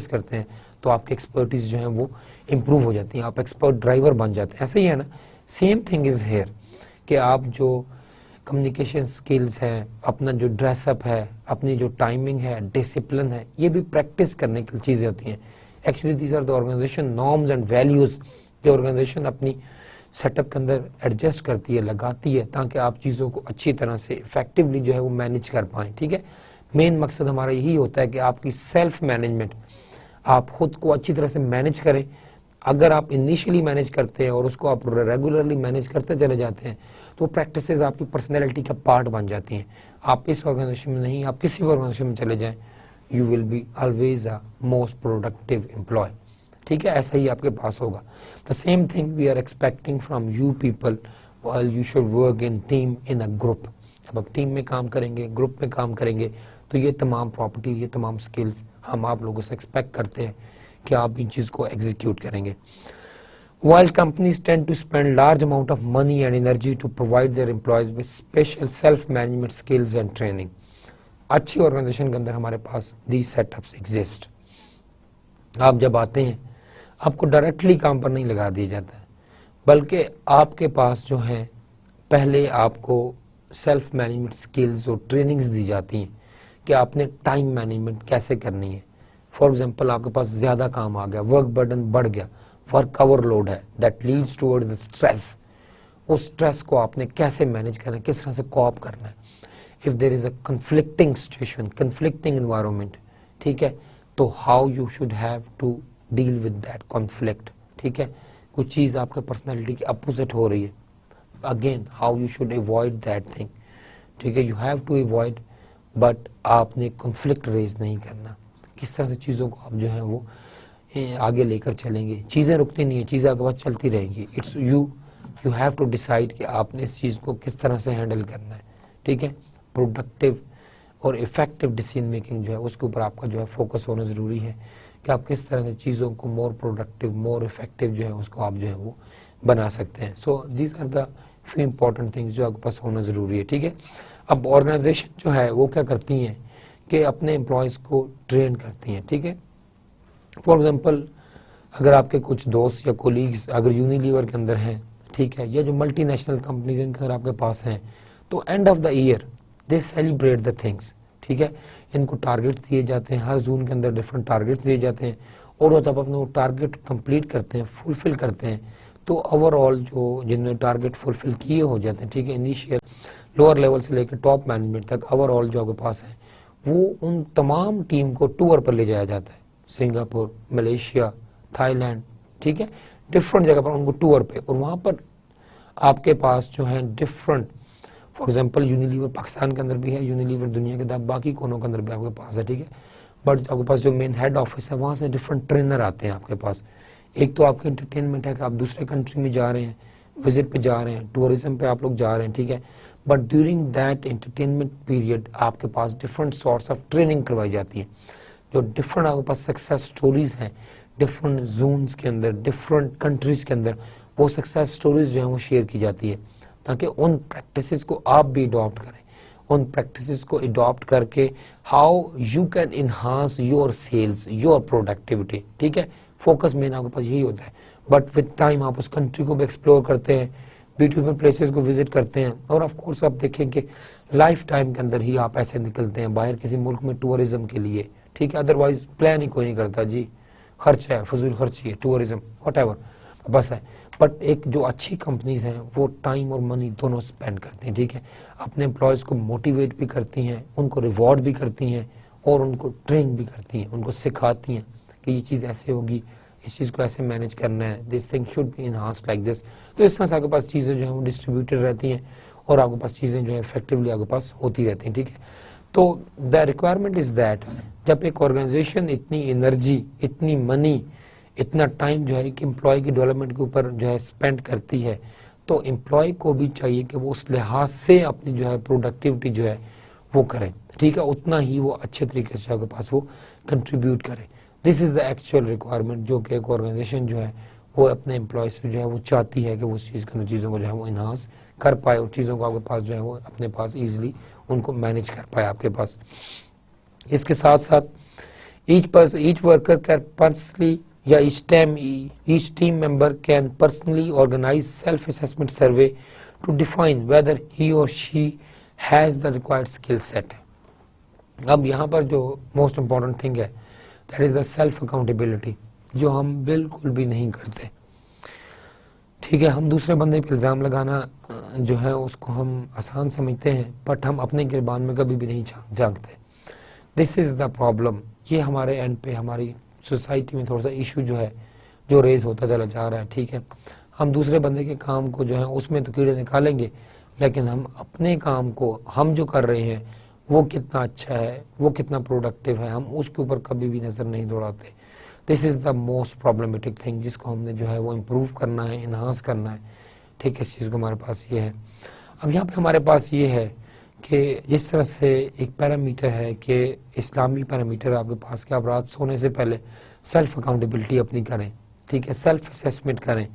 करते हैं तो आपकी एक्सपर्टीज जो है वो इम्प्रूव हो जाती है, आप एक्सपर्ट ड्राइवर बन जाते हैं। ऐसे ही है ना, सेम थिंग इज़ हेयर कि आप जो कम्युनिकेशन स्किल्स हैं, अपना जो ड्रेसअप है, अपनी जो टाइमिंग है, डिसिप्लिन है, ये भी प्रैक्टिस करने की चीज़ें होती हैं। Actually these are the organisation norms and values जो ऑर्गेनाइजेशन अपनी सेटअप के अंदर एडजस्ट करती है, लगाती है, ताकि आप चीज़ों को अच्छी तरह से इफेक्टिवली जो है वो मैनेज कर पाएँ। ठीक है, मेन मकसद हमारा यही होता है कि आपकी सेल्फ मैनेजमेंट, आप खुद को अच्छी तरह से मैनेज करें। अगर आप इनिशियली मैनेज करते हैं और उसको आप रेगुलरली मैनेज करते चले जाते हैं तो प्रैक्टिसेस आपकी पर्सनैलिटी का पार्ट बन जाती हैं। आप इस ऑर्गेनाइजेशन में नहीं, आप किसी भी ऑर्गेनाइजेशन में चले जाएं, you will be always a most productive employee. ठीक है, ऐसा ही आपके पास होगा। The same thing we are expecting from you people while you should work in team in a group. जब आप टीम में काम करेंगे, ग्रुप में काम करेंगे, तो ये तमाम प्रॉपर्टी, ये तमाम स्किल्स हम आप लोगों से एक्सपेक्ट करते हैं कि आप इन चीज़ को एग्जीक्यूट करेंगे। While companies tend to spend large amount of money and energy to provide their employees with special self-management skills and training, अच्छी ऑर्गेनाइजेशन के अंदर हमारे पास these setups exist। आप जब आते हैं आपको डायरेक्टली काम पर नहीं लगा दिया जाता है, बल्कि आपके पास जो है पहले आपको सेल्फ मैनेजमेंट स्किल्स और ट्रेनिंग्स दी जाती हैं कि आपने टाइम मैनेजमेंट कैसे करनी है। फॉर एग्जांपल आपके पास ज़्यादा काम आ गया, वर्क बर्डन बढ़ गया, वर्क ओवरलोड है, दैट लीड्स टुवर्ड्स स्ट्रेस। उस स्ट्रेस को आपने कैसे मैनेज करना है, किस तरह से कोप करना है। If there is a conflicting situation, conflicting environment, ठीक है, तो how you should have to deal with that conflict. ठीक है, कुछ चीज़ आपके पर्सनैलिटी के अपोजिट हो रही है, again how you should avoid that thing. ठीक है, you have to avoid, but आपने कॉन्फ्लिक्ट रेज नहीं करना। किस तरह से चीज़ों को आप जो है वो आगे लेकर चलेंगे। चीज़ें रुकती नहीं है, चीज़ें आपके पास चलती रहेंगी। It's you have to decide कि आपने इस चीज़ को किस तरह से हैंडल करना है। ठीक है, प्रोडक्टिव और इफेक्टिव डिसीजन मेकिंग जो है उसके ऊपर आपका जो है फोकस होना ज़रूरी है कि आप किस तरह से चीज़ों को मोर प्रोडक्टिव, मोर इफेक्टिव जो है उसको आप जो है वो बना सकते हैं। So these are the few important things जो आपके पास होना ज़रूरी है। ठीक है, अब ऑर्गेनाइजेशन जो है वो क्या करती हैं कि अपने एम्प्लॉयज़ को ट्रेन करती हैं। ठीक है, फॉर एग्जांपल अगर आपके कुछ दोस्त या कोलीग्स अगर यूनिलीवर के अंदर हैं, ठीक है, या जो मल्टीनेशनल कंपनीज इनके अंदर आपके पास हैं, तो end of the year they celebrate the things. ठीक है, इनको टारगेट्स दिए जाते हैं, हर जून के अंदर डिफरेंट टारगेट्स दिए जाते हैं, और वो जब अपने वो टारगेट कंप्लीट करते हैं, फुलफिल करते हैं, तो ओवरऑल जो जिन्होंने टारगेट फुलफिल किए हो जाते हैं, ठीक है, इनिशियल लोअर लेवल से लेकर टॉप मैनेजमेंट तक ओवरऑल जो आपके पास है वो उन तमाम टीम को टूर पर ले जाया जाता है। सिंगापुर, मलेशिया, थाईलैंड, ठीक है, डिफरेंट जगह पर उनको टूर पे, और वहाँ पर आपके पास जो है different, for example Unilever Pakistan के अंदर भी है, यूनिलीवर दुनिया के बाकी कोनों के अंदर भी आपके पास है। ठीक है, बट आपके पास जो मेन हेड ऑफिस है वहाँ से डिफरेंट ट्रेनर आते हैं आपके पास। एक तो आपके एंटरटेनमेंट है कि आप दूसरे कंट्री में जा रहे हैं, विजिट पे जा रहे हैं, टूरिज्म पे आप लोग जा रहे हैं। ठीक है, but during that entertainment period आपके पास डिफरेंट सॉर्ट्स ऑफ ट्रेनिंग करवाई जाती है, जो डिफरेंट आपके पास सक्सेस स्टोरीज हैं डिफरेंट जोन्स के अंदर, डिफरेंट कंट्रीज के अंदर, वो सक्सेस स्टोरीज जो है वो शेयर की जाती है, ताकि उन प्रैक्टिसेस को आप भी अडॉप्ट करें। उन प्रैक्टिसेस को अडॉप्ट करके how you can enhance your sales, your productivity. ठीक है, फोकस मेन आपके पास यही होता है, बट विद टाइम आप उस कंट्री को भी एक्सप्लोर करते हैं, ब्यूटीफुल प्लेसेस को विजिट करते हैं, और ऑफ कोर्स आप देखेंगे लाइफ टाइम के अंदर ही आप ऐसे निकलते हैं बाहर किसी मुल्क में टूरिज्म के लिए। ठीक है, अदरवाइज प्लान ही कोई नहीं करता जी, खर्चा है, फजूल खर्ची है, टूरिज्म व्हाटएवर बस है। बट एक जो अच्छी कंपनीज हैं वो टाइम और मनी दोनों स्पेंड करती हैं। ठीक है, अपने एम्प्लॉयज़ को मोटिवेट भी करती हैं, उनको रिवॉर्ड भी करती हैं, और उनको ट्रेन भी करती हैं, उनको सिखाती हैं कि ये चीज़ ऐसे होगी, इस चीज़ को ऐसे मैनेज करना है, this thing should be enhanced like this. तो इस तरह से आपके पास चीज़ें जो हैं वो डिस्ट्रीब्यूटेड रहती हैं, और आपके पास चीज़ें जो है इफेक्टिवली आपके पास होती रहती हैं। ठीक है, तो द रिक्वायरमेंट इज़ दैट जब एक ऑर्गेनाइजेशन इतनी एनर्जी, इतनी मनी, इतना टाइम जो है कि एम्प्लॉय की डेवलपमेंट के ऊपर जो है स्पेंड करती है, तो एम्प्लॉय को भी चाहिए कि वो उस लिहाज से अपनी जो है प्रोडक्टिविटी जो है वो करें। ठीक है, उतना ही वो अच्छे तरीके से आपके पास वो कंट्रीब्यूट करे। This is the actual requirement जो कि एक ऑर्गेनाइजेशन जो है वो अपने एम्प्लॉय से जो है वो चाहती है कि वो उस चीज़ के अंदर चीज़ों को जो है वो इन्हांस कर पाए, और चीज़ों को आपके पास जो है वो अपने पास ईजिली उनको मैनेज कर पाए आपके पास। इसके साथ साथ ईच वर्कर कैन पर्सनली या each team member can personally organise self assessment survey to define whether he और she has the required skill set. अब यहाँ पर जो मोस्ट इम्पॉर्टेंट थिंग है that is the self accountability, जो हम बिल्कुल भी नहीं करते। ठीक है, हम दूसरे बंदे पे इल्ज़ाम लगाना जो है उसको हम आसान समझते हैं, बट हम अपने गिरबान में कभी भी नहीं झांकते। This is the problem. ये हमारे एंड पे हमारी सोसाइटी में थोड़ा सा इशू जो है जो रेज होता चला जा रहा है। ठीक है, हम दूसरे बंदे के काम को जो है उसमें तो कीड़े निकालेंगे, लेकिन हम अपने काम को हम जो कर रहे हैं वो कितना अच्छा है, वो कितना प्रोडक्टिव है, हम उसके ऊपर कभी भी नज़र नहीं दौड़ाते। This is the most problematic thing जिसको हमने जो है वो इम्प्रूव करना है, इन्हांस करना है। ठीक है, इस चीज़ को हमारे पास ये है। अब यहाँ पे हमारे पास ये है कि जिस तरह से एक पैरामीटर है कि इस्लामी पैरामीटर आपके पास कि आप रात सोने से पहले सेल्फ अकाउंटेबिलिटी अपनी करें। ठीक है, सेल्फ असेसमेंट करें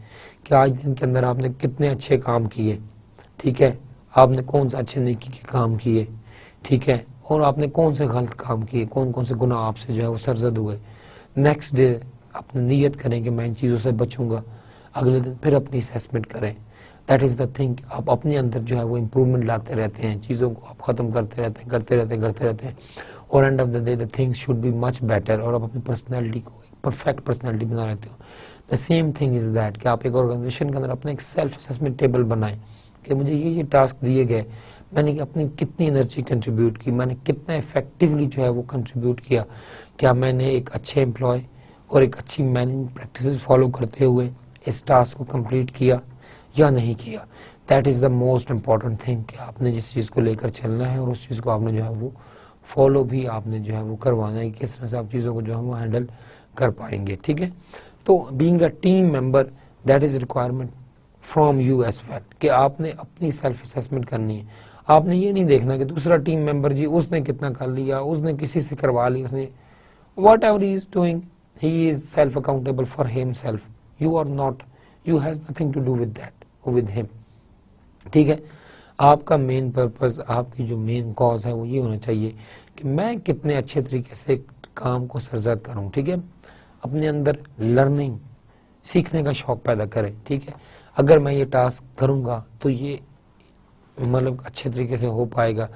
कि आज दिन के अंदर आपने कितने अच्छे काम किए। ठीक है, आपने कौन सा अच्छे नेकी के काम किए। ठीक है, और आपने कौन से गलत काम किए, कौन कौन से गुनाह आपसे जो है वो सरजद हुए। नेक्स्ट डे अपनी नीयत करें कि मैं इन चीज़ों से बचूंगा, अगले दिन फिर अपनी असेसमेंट करें। That is the thing. आप अपने अंदर जो है वो इम्प्रूवमेंट लाते रहते हैं, चीज़ों को आप ख़त्म करते रहते हैं और and of the day the things should be much better, और आप अपनी पर्सनैलिटी को एक परफेक्ट पर्सनैलिटी बना लेते हो। The same thing is that कि आप एक ऑर्गेनाइजेशन के अंदर अपने एक सेल्फ असेसमेंट टेबल बनाएं कि मुझे ये टास्क दिए गए, मैंने अपनी कितनी एनर्जी कंट्रीब्यूट की, मैंने कितना इफेक्टिवली जो है वो कंट्रीब्यूट किया, क्या मैंने एक अच्छे एम्प्लॉय और एक अच्छी मैनेजमेंट प्रैक्टिसेस फॉलो करते हुए इस टास्क को कंप्लीट किया या नहीं किया। That is the most important thing कि आपने जिस चीज़ को लेकर चलना है और उस चीज़ को आपने जो है वो फॉलो भी आपने जो है वो करवाना है, किस तरह से आप चीज़ों को जो है वो हैंडल कर पाएंगे। ठीक है, तो being a team member that is requirement from you as well कि आपने अपनी सेल्फ असेसमेंट करनी है। आपने ये नहीं देखना कि दूसरा टीम मेंबर जी उसने कितना कर लिया, उसने किसी से करवा लिया, उसने whatever he is doing he is self accountable for himself. You are not, you has nothing to do with that, with him. ठीक है, आपका मेन पर्पस, आपकी जो मेन कॉज है वो ये होना चाहिए कि मैं कितने अच्छे तरीके से काम को सरजद करूं। ठीक है, अपने अंदर लर्निंग, सीखने का शौक पैदा करें। ठीक है, अगर मैं ये टास्क करूंगा तो ये मतलब अच्छे तरीके से हो पाएगा,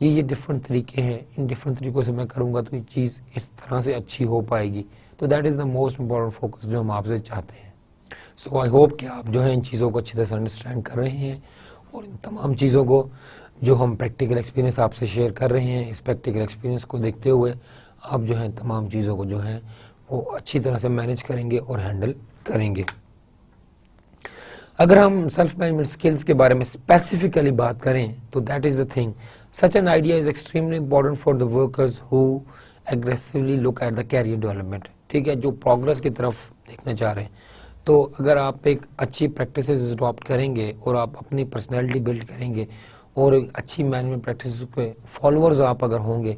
ये डिफरेंट तरीके हैं, इन डिफरेंट तरीकों से मैं करूंगा तो ये चीज़ इस तरह से अच्छी हो पाएगी। तो that is the most important focus जो हम आपसे चाहते हैं। सो आई होप कि आप जो है इन चीज़ों को अच्छी तरह से अंडरस्टैंड कर रहे हैं और इन तमाम चीज़ों को जो हम प्रैक्टिकल एक्सपीरियंस आपसे शेयर कर रहे हैं, इस प्रैक्टिकल एक्सपीरियंस को देखते हुए आप जो है तमाम चीज़ों को जो है वो अच्छी तरह से मैनेज करेंगे और हैंडल करेंगे। अगर हम सेल्फ मैनेजमेंट स्किल्स के बारे में स्पेसिफिकली बात करें तो that is the thing, such an idea is extremely important for the workers who aggressively look at the career development. ठीक है, जो प्रोग्रेस की तरफ देखना चाह रहे हैं, तो अगर आप एक अच्छी प्रैक्टिसेस अडॉप्ट करेंगे और आप अपनी पर्सनैलिटी बिल्ड करेंगे और एक अच्छी मैनेजमेंट प्रैक्टिस पे फॉलोअर्स आप अगर होंगे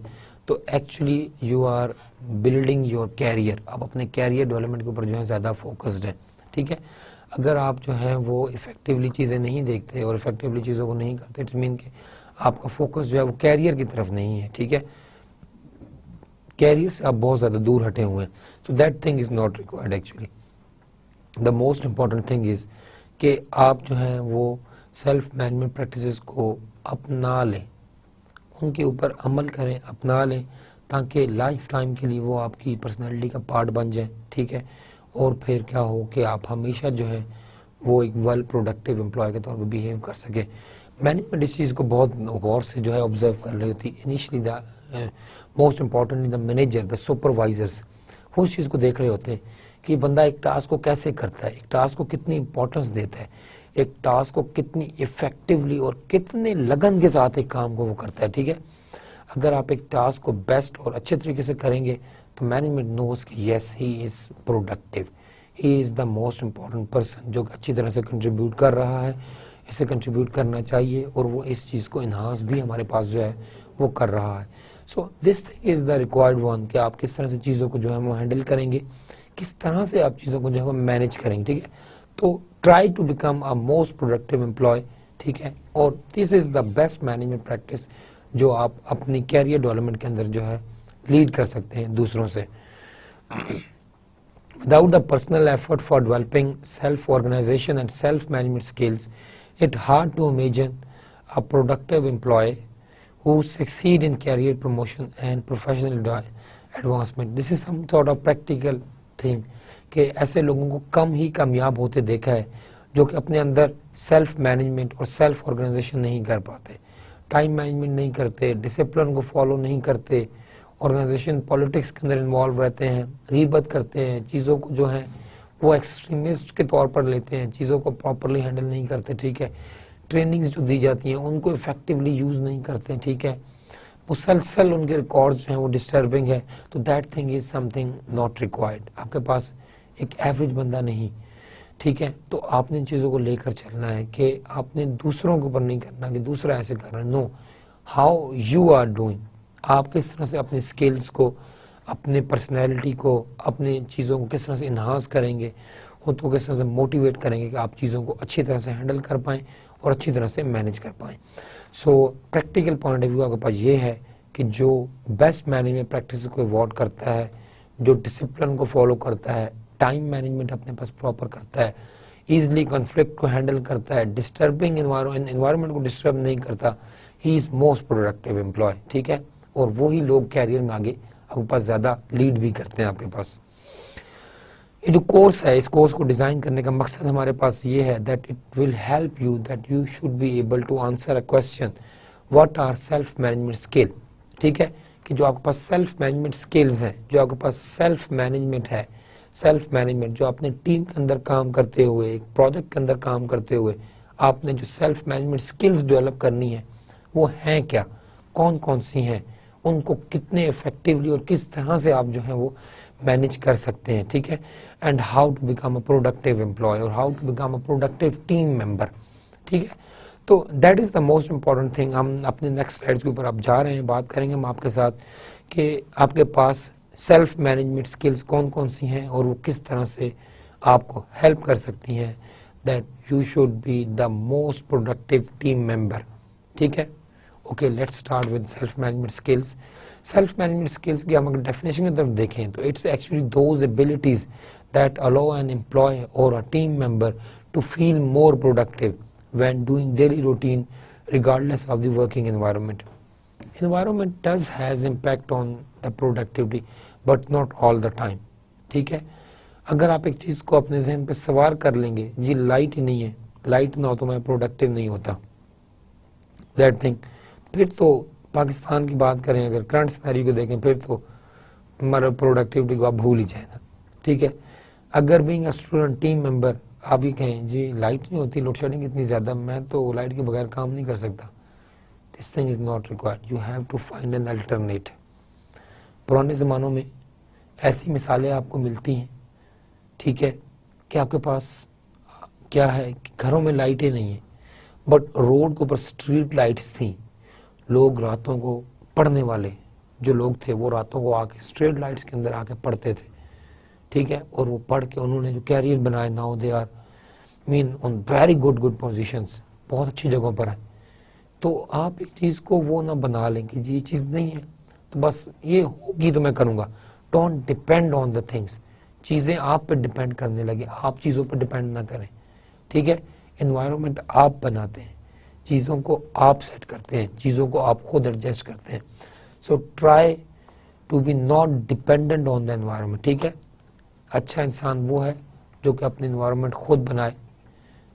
तो actually you are building your career. आप अपने कैरियर डेवलपमेंट के ऊपर जो है ज़्यादा फोकस्ड है। ठीक है, अगर आप जो है वो इफेक्टिवली चीज़ें नहीं देखते और इफेक्टिवली चीज़ों को नहीं करते, इट्स मीन कि आपका फोकस जो है वो कैरियर की तरफ नहीं है। ठीक है, कैरियर से आप बहुत ज़्यादा दूर हटे हुए हैं, तो that thing is not required actually. The most important thing is कि आप जो है वो सेल्फ मैनेजमेंट प्रैक्टिसेस को अपना लें, उनके ऊपर अमल करें, अपना लें, ताकि लाइफ टाइम के लिए वो आपकी पर्सनैलिटी का पार्ट बन जाए। ठीक है, और फिर क्या हो कि आप हमेशा जो है वो एक वेल प्रोडक्टिव एम्प्लॉय के तौर पर बिहेव कर सके। मैनेजमेंट इस चीज़ को बहुत गौर से जो है ऑब्जर्व कर रही होती है। Initially the most importantly the manager, the supervisors, वो इस चीज़ को देख रहे होते हैं कि बंदा एक टास्क को कैसे करता है, एक टास्क को कितनी इंपॉर्टेंस देता है, एक टास्क को कितनी इफेक्टिवली और कितने लगन के साथ एक काम को वो करता है। ठीक है, अगर आप एक टास्क को बेस्ट और अच्छे तरीके से करेंगे तो मैनेजमेंट नोज कि yes he is productive, he is the most important person जो अच्छी तरह से कंट्रीब्यूट कर रहा है, इसे कंट्रीब्यूट करना चाहिए और वो इस चीज़ को इन्हांस भी हमारे पास जो है वो कर रहा है। So this thing is the required one कि आप किस तरह से चीज़ों को जो है वो हैंडल करेंगे, किस तरह से आप चीज़ों को जो है वो मैनेज करेंगे। ठीक है, तो try to become a most productive employee. ठीक है, और this is the best management practice जो आप अपनी कैरियर डेवलपमेंट के अंदर जो है लीड कर सकते हैं दूसरों से। Without the personal effort for developing self-organization and self-management skills, it's hard to imagine a productive employee who succeed in career promotion and professional advancement. This is some sort of practical thing कि ऐसे लोगों को कम ही कामयाब होते देखा है जो कि अपने अंदर सेल्फ मैनेजमेंट और सेल्फ ऑर्गेनाइजेशन नहीं कर पाते, टाइम मैनेजमेंट नहीं करते, डिसिप्लिन को फॉलो नहीं करते, ऑर्गेनाइजेशन पॉलिटिक्स के अंदर इन्वॉल्व रहते हैं, गीबत करते हैं, चीज़ों को जो है वो एक्सट्रीमिस्ट के तौर पर लेते हैं, चीज़ों को प्रॉपरली हैंडल नहीं करते, ठीक है, ट्रेनिंग्स जो दी जाती हैं उनको इफेक्टिवली यूज़ नहीं करते, ठीक है, मुसलसल उनके रिकॉर्ड्स जो हैं वो डिस्टर्बिंग है, तो that thing is something not required. आपके पास एक एवरेज बंदा नहीं, ठीक है, तो आपने इन चीज़ों को लेकर चलना है कि आपने दूसरों के ऊपर नहीं करना कि दूसरा ऐसे कर रहा है, no, how you are doing, आप किस तरह से अपने स्किल्स को, अपने पर्सनैलिटी को, अपनी चीज़ों को किस तरह से इन्हांस करेंगे, खुद को किस तरह से मोटिवेट करेंगे कि आप चीज़ों को अच्छी तरह से हैंडल कर पाएँ और अच्छी तरह से मैनेज कर पाएँ। सो प्रैक्टिकल पॉइंट ऑफ व्यू आपके पास ये है कि जो बेस्ट मैनेजमेंट प्रैक्टिस को अवॉइड करता है, जो डिसिप्लिन को फॉलो करता है, टाइम मैनेजमेंट अपने पास प्रॉपर करता है, ईजिली कॉन्फ्लिक्ट को हैंडल करता है, डिस्टर्बिंग एनवायरनमेंट को डिस्टर्ब नहीं करता, he is most productive employee, ठीक है, और वही लोग कैरियर में आगे आपके पास ज़्यादा लीड भी करते हैं आपके पास। ये जो कोर्स है, इस कोर्स को डिज़ाइन करने का मकसद हमारे पास ये है that it will help you that you should be able to answer a question what are self management skill, ठीक है, कि जो आपके पास सेल्फ मैनेजमेंट स्किल्स हैं, जो आपके पास सेल्फ मैनेजमेंट है, सेल्फ मैनेजमेंट जो आपने टीम के अंदर काम करते हुए, एक प्रोजेक्ट के अंदर काम करते हुए आपने जो सेल्फ मैनेजमेंट स्किल्स डेवलप करनी है वो हैं क्या, कौन कौन सी हैं, उनको कितने इफेक्टिवली और किस तरह से आप जो है वो मैनेज कर सकते हैं, ठीक है, and how to become a productive employ और how to become a productive team member, ठीक है। तो that is the most important thing. हम अपने नेक्स्ट स्लाइड्स के ऊपर आप जा रहे हैं, बात करेंगे हम आपके साथ कि आपके पास सेल्फ मैनेजमेंट स्किल्स कौन कौन सी हैं और वो किस तरह से आपको हेल्प कर सकती हैं that you should be the most productive team member, ठीक है। Okay, let's start with self management skills. Self management skills की हम अगर डेफिनेशन की तरफ देखें तो it's actually those abilities that allow an employ और a team member to feel more productive when doing daily routine regardless of the working environment. Environment does has impact on the productivity but not all the time, ठीक है। अगर आप एक चीज़ को अपने जहन पे सवार कर लेंगे, जी लाइट ही नहीं है, लाइट ना हो तो मैं प्रोडक्टिव नहीं होता, दैट थिंग, फिर तो पाकिस्तान की बात करें, अगर करंट सिनेरियो को देखें, फिर तो हमारा प्रोडक्टिविटी को आप भूल ही जाए ना, ठीक है। अगर being a student team member आप ही कहें जी लाइट नहीं होती, लोड शेडिंग इतनी ज़्यादा, मैं तो लाइट के बगैर काम नहीं कर सकता, this thing is not required, you have to find an alternate. पुराने ज़मानों में ऐसी मिसालें आपको मिलती हैं, ठीक है, कि आपके पास क्या है कि घरों में लाइटें नहीं हैं बट रोड के ऊपर स्ट्रीट लाइट्स थी, लोग रातों को पढ़ने वाले जो लोग थे वो रातों को आके स्ट्रीट लाइट्स के अंदर आके पढ़ते थे, ठीक है, और वो पढ़ के उन्होंने जो कैरियर बनाए, now they are mean on very good positions, बहुत अच्छी जगहों पर है। तो आप एक चीज़ को वो ना बना लें कि जी ये चीज़ नहीं है तो बस ये होगी तो मैं करूँगा, don't depend on the things, चीज़ें आप पे डिपेंड करने लगे, आप चीज़ों पर डिपेंड ना करें, ठीक है। एनवायरनमेंट आप बनाते हैं, चीज़ों को आप सेट करते हैं, चीज़ों को आप खुद एडजस्ट करते हैं, so try to be not dependent on the environment, ठीक है। अच्छा इंसान वो है जो कि अपनी एनवायरनमेंट खुद बनाए,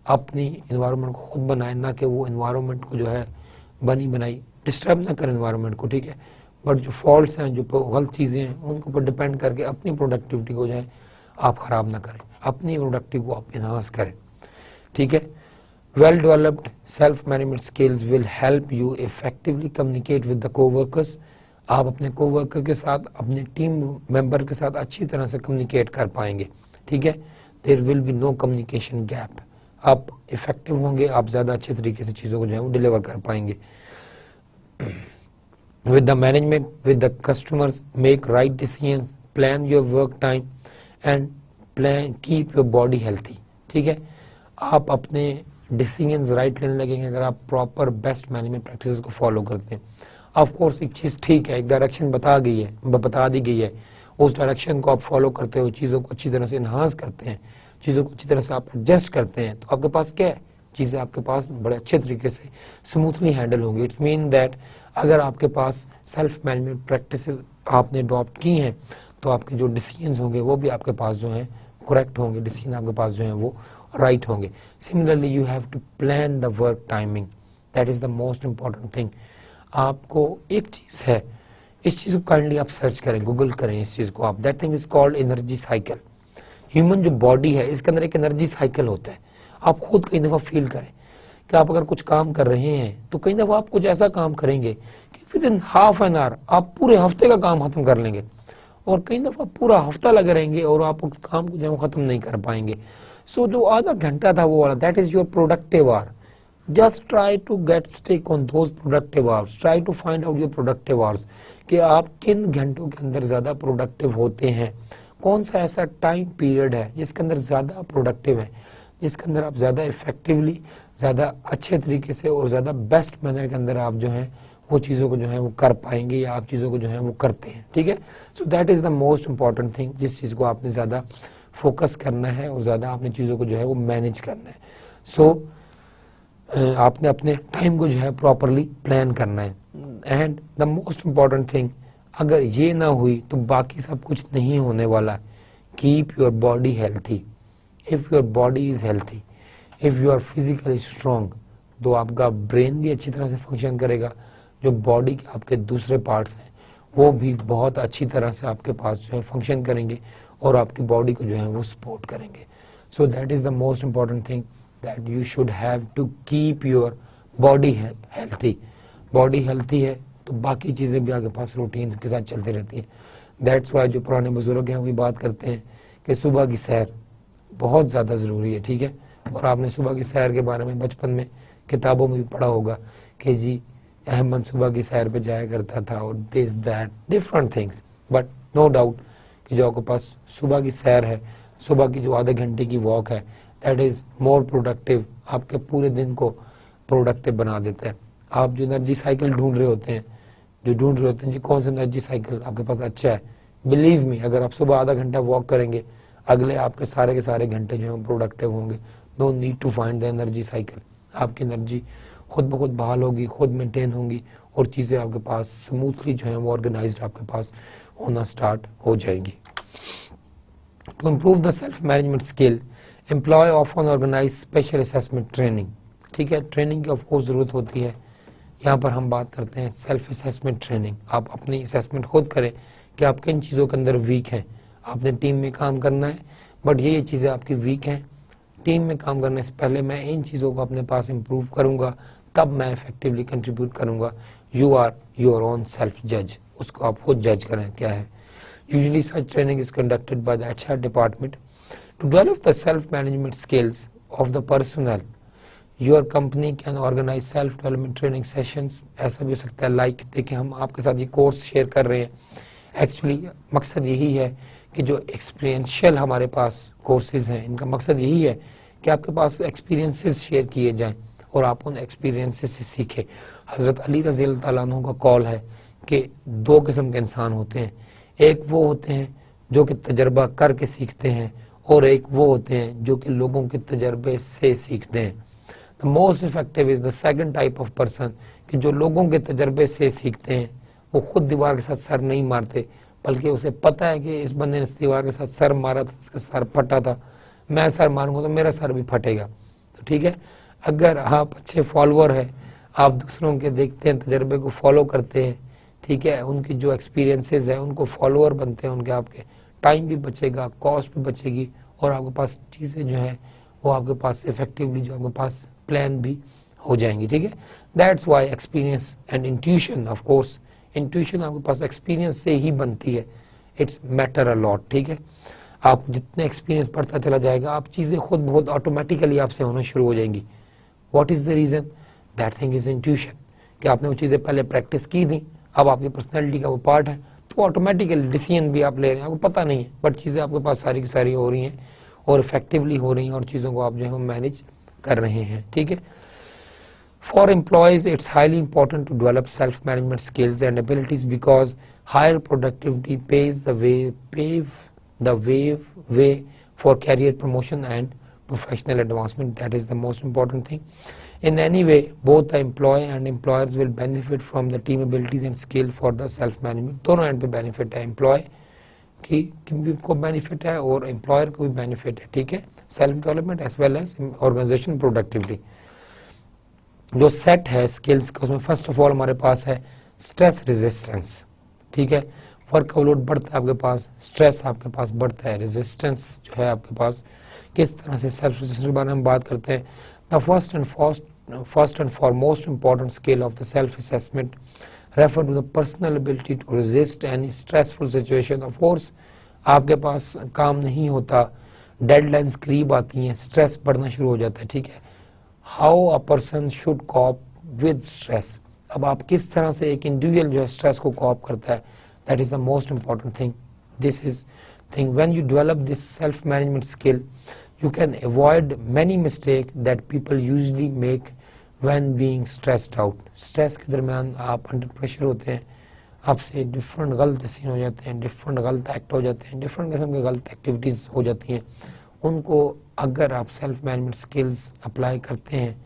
अपनी एनवायरनमेंट को खुद बनाए, ना कि वो एनवायरनमेंट को जो है बनी बनाई डिस्टर्ब ना करें एनवायरनमेंट को, ठीक है। बट जो फॉल्ट्स हैं, जो गलत चीज़ें हैं, उनके ऊपर डिपेंड करके अपनी प्रोडक्टिविटी को जो है आप ख़राब ना करें, अपनी प्रोडक्टिविटी को आप इन्हांस करें, ठीक है। Well developed self management skills will help you effectively communicate with the coworkers, आप अपने कोवर्कर के साथ, अपने टीम मेंबर के साथ अच्छी तरह से कम्युनिकेट कर पाएंगे, ठीक है। There will be no communication gap, आप इफेक्टिव होंगे, आप ज़्यादा अच्छे तरीके से चीज़ों को जो है वो डिलीवर कर पाएंगे। With the management, with the customers, make right decisions, plan your work time and plan keep your body healthy, ठीक है। आप अपने डिसीजंस राइट लेने लगेंगे अगर आप प्रॉपर बेस्ट मैनेजमेंट प्रैक्टिसेस को फॉलो करते हैं, ऑफ कोर्स एक चीज़ ठीक है, एक डायरेक्शन बता दी गई है, उस डायरेक्शन को आप फॉलो करते हो, चीज़ों को अच्छी तरह से इन्हांस करते हैं, चीज़ों को अच्छी तरह से आप एडजस्ट करते हैं, तो आपके पास क्या है, चीज़ें आपके पास बड़े अच्छे तरीके से स्मूथली हैंडल होंगी। इट्स मीन दैट अगर आपके पास सेल्फ मैनेजमेंट प्रैक्टिसेस आपने अडॉप्ट की हैं तो आपके जो डिसीजंस होंगे वो भी आपके पास जो हैं करेक्ट होंगे, डिसीजन आपके पास जो हैं वो राइट होंगे। Similarly you have to plan the work timing, that is the most important thing. आपको एक चीज़ है, इस चीज़ को काइंडली आप सर्च करें, गूगल करें इस चीज़ को आप, that thing is called energy cycle. Human जो बॉडी है इसके अंदर एक एनर्जी साइकिल होता है। आप खुद कई दफ़ा फील करें कि आप अगर कुछ काम कर रहे हैं तो कई दफ़ा आप कुछ ऐसा काम करेंगे कि with in half an hour आप पूरे हफ्ते का काम खत्म कर लेंगे, और कई दफ़ा पूरा हफ्ता लगे रहेंगे और आप उस काम को जो है खत्म नहीं कर पाएंगे। सो जो आधा घंटा था वो वाला, that is your productive hour. Just try to get stick on those productive hours, try to find out your productive hours कि आप किन घंटों के अंदर ज़्यादा प्रोडक्टिव होते हैं, कौन सा ऐसा टाइम पीरियड है जिसके अंदर ज़्यादा प्रोडक्टिव है, जिसके अंदर आप ज़्यादा इफेक्टिवली, ज़्यादा अच्छे तरीके से और ज़्यादा बेस्ट मैनर के अंदर आप जो है वो चीज़ों को जो है वो कर पाएंगे, या आप चीज़ों को जो है वो करते हैं। ठीक है, सो that is the most important thing, जिस चीज़ को आपने ज़्यादा फोकस करना है और ज़्यादा आपने चीज़ों को जो है वो मैनेज करना है। सो आपने अपने टाइम को जो है प्रॉपरली प्लान करना है। And the most important thing, अगर ये ना हुई तो बाकी सब कुछ नहीं होने वाला। Keep your body healthy. If your body is healthy, if you are physically strong, तो आपका ब्रेन भी अच्छी तरह से फंक्शन करेगा, जो बॉडी के आपके दूसरे पार्ट्स हैं वो भी बहुत अच्छी तरह से आपके पास जो है फंक्शन करेंगे और आपकी बॉडी को जो है वो सपोर्ट करेंगे। So that is the most important thing, that you should have to keep your body healthy. Body healthy है तो बाकी चीज़ें भी आपके पास रूटीन के साथ चलती रहती हैं। दैट्स वाई जो पुराने बुजुर्ग हैं वो बात करते हैं कि सुबह की सैर बहुत ज़्यादा ज़रूरी है। ठीक है, और आपने सुबह की सैर के बारे में बचपन में किताबों में भी पढ़ा होगा कि जी अहमद सुबह की सैर पे जाया करता था और this that different things. But no doubt कि जो आपके पास सुबह की सैर है, सुबह की जो आधे घंटे की वॉक है, दैट इज़ मोर प्रोडक्टिव, आपके पूरे दिन को प्रोडक्टिव बना देता है। आप जो एनर्जी साइकिल ढूंढ रहे होते हैं जी कौन सा एनर्जी साइकिल आपके पास अच्छा है, बिलीव मी अगर आप सुबह आधा घंटा वॉक करेंगे, अगले आपके सारे के सारे घंटे जो है प्रोडक्टिव होंगे। No need to find the energy cycle. आपकी एनर्जी खुद ब खुद बहाल होगी, खुद मेंटेन होंगी और चीज़ें आपके पास स्मूथली जो है वो ऑर्गेनाइज्ड आपके पास होना स्टार्ट हो जाएंगी। To improve the self management skill, employee often organise special assessment training. ठीक है, ट्रेनिंग की ऑफकोर्स ज़रूरत होती है। यहाँ पर हम बात करते हैं सेल्फ असेसमेंट ट्रेनिंग। आप अपनी असेसमेंट खुद करें कि आप किन चीज़ों के अंदर वीक हैं। आपने टीम में काम करना है बट ये चीज़ें आपकी वीक हैं, टीम में काम करने से पहले मैं इन चीज़ों को अपने पास इम्प्रूव करूँगा, तब मैं इफेक्टिवली कंट्रीब्यूट करूँगा। You are your own self जज, उसको आप खुद जज करें क्या है। Usually such training is conducted by the HR department to develop the self management skills of the personal. Your company can organise self development training sessions. ऐसा भी हो सकता है लाइक देखिए हम आपके साथ ये कोर्स शेयर कर रहे हैं, एक्चुअली मकसद यही है कि जो एक्सपीरियंशियल हमारे पास कोर्सेज हैं इनका मकसद यही है कि आपके पास एक्सपीरियंसेस शेयर किए जाएं और आप उन एक्सपीरियंसेस से सीखें। हज़रत अली रज़ी अल्लाह तआला अन्हु का कॉल है कि दो किस्म के इंसान होते हैं, एक वो होते हैं जो कि तजर्बा करके सीखते हैं और एक वो होते हैं जो कि लोगों के तजर्बे से सीखते हैं। The most effective is the second type of person कि जो लोगों के तजर्बे से सीखते हैं। वो खुद दीवार के साथ सर नहीं मारते बल्कि उसे पता है कि इस बंदे ने दीवार के साथ सर मारा था, उसका सर फटा था, मैं सर मारूंगा तो मेरा सर भी फटेगा। तो ठीक है, अगर आप अच्छे फॉलोअर हैं, आप दूसरों के देखते हैं, तजर्बे को फॉलो करते हैं, ठीक है, उनकी जो एक्सपीरियंसेस है उनको फॉलोअर बनते हैं उनके, आपके टाइम भी बचेगा, कॉस्ट भी बचेगी और आपके पास चीज़ें जो हैं वो आपके पास इफेक्टिवली जो आपके पास प्लान भी हो जाएंगी। ठीक है, that's why experience and intuition, of course intuition आपके पास एक्सपीरियंस से ही बनती है। It's matter a lot. ठीक है, आप जितने एक्सपीरियंस बढ़ता चला जाएगा आप चीज़ें खुद बहुत ऑटोमेटिकली आपसे होना शुरू हो जाएंगी। What is the reason? That thing is intuition, कि आपने वो चीज़ें पहले प्रैक्टिस की थी, अब आपकी पर्सनैलिटी का वो पार्ट है, तो ऑटोमेटिकली डिसीजन भी आप ले रहे हैं, आपको पता नहीं है बट चीज़ें आपके पास सारी की सारी हो रही हैं और इफेक्टिवली हो रही हैं और चीज़ों को आप जो है मैनेज कर रहे हैं। ठीक है, For employees, it's highly important to develop self-management skills and abilities because higher productivity paves the way for career promotion and professional advancement. That is the most important thing. In any way, both the employee and employers will benefit from the team abilities and skill for the self-management. दोनों and पे benefit है, employ को benefit है और employer को भी benefit है, ठीक है, self development as well as organisation productivity. जो सेट है स्किल्स का, उसमें फर्स्ट ऑफ ऑल हमारे पास है स्ट्रेस रेजिस्टेंस, ठीक है, वर्कलोड बढ़ता है आपके पास, स्ट्रेस आपके पास बढ़ता है, रेजिस्टेंस जो है आपके पास किस तरह से सेल्फ रेजिस्टेंस के बारे में बात करते हैं। The first and foremost important skill of the self assessment refer to the personal ability to resist any stressful situation. Of course आपके पास काम नहीं होता, डेडलाइंस करीब आती हैं, स्ट्रेस बढ़ना शुरू हो जाता है, ठीक है। How a person should corp with stress, अब आप किस तरह से एक इंडिविजुअल जो है स्ट्रेस को कॉप करता है, that is the most important thing. This is thing when you develop this self management skill you can avoid many mistakes that people usually make when being stressed out. Stress के दरमियान आप under pressure होते हैं, आपसे different गलत scene हो जाते हैं, डिफरेंट गलत एक्ट हो जाते हैं, डिफरेंट किस्म के गलत एक्टिविटीज़ हो जाती हैं। उनको अगर आप सेल्फ मैनेजमेंट स्किल्स अप्लाई करते हैं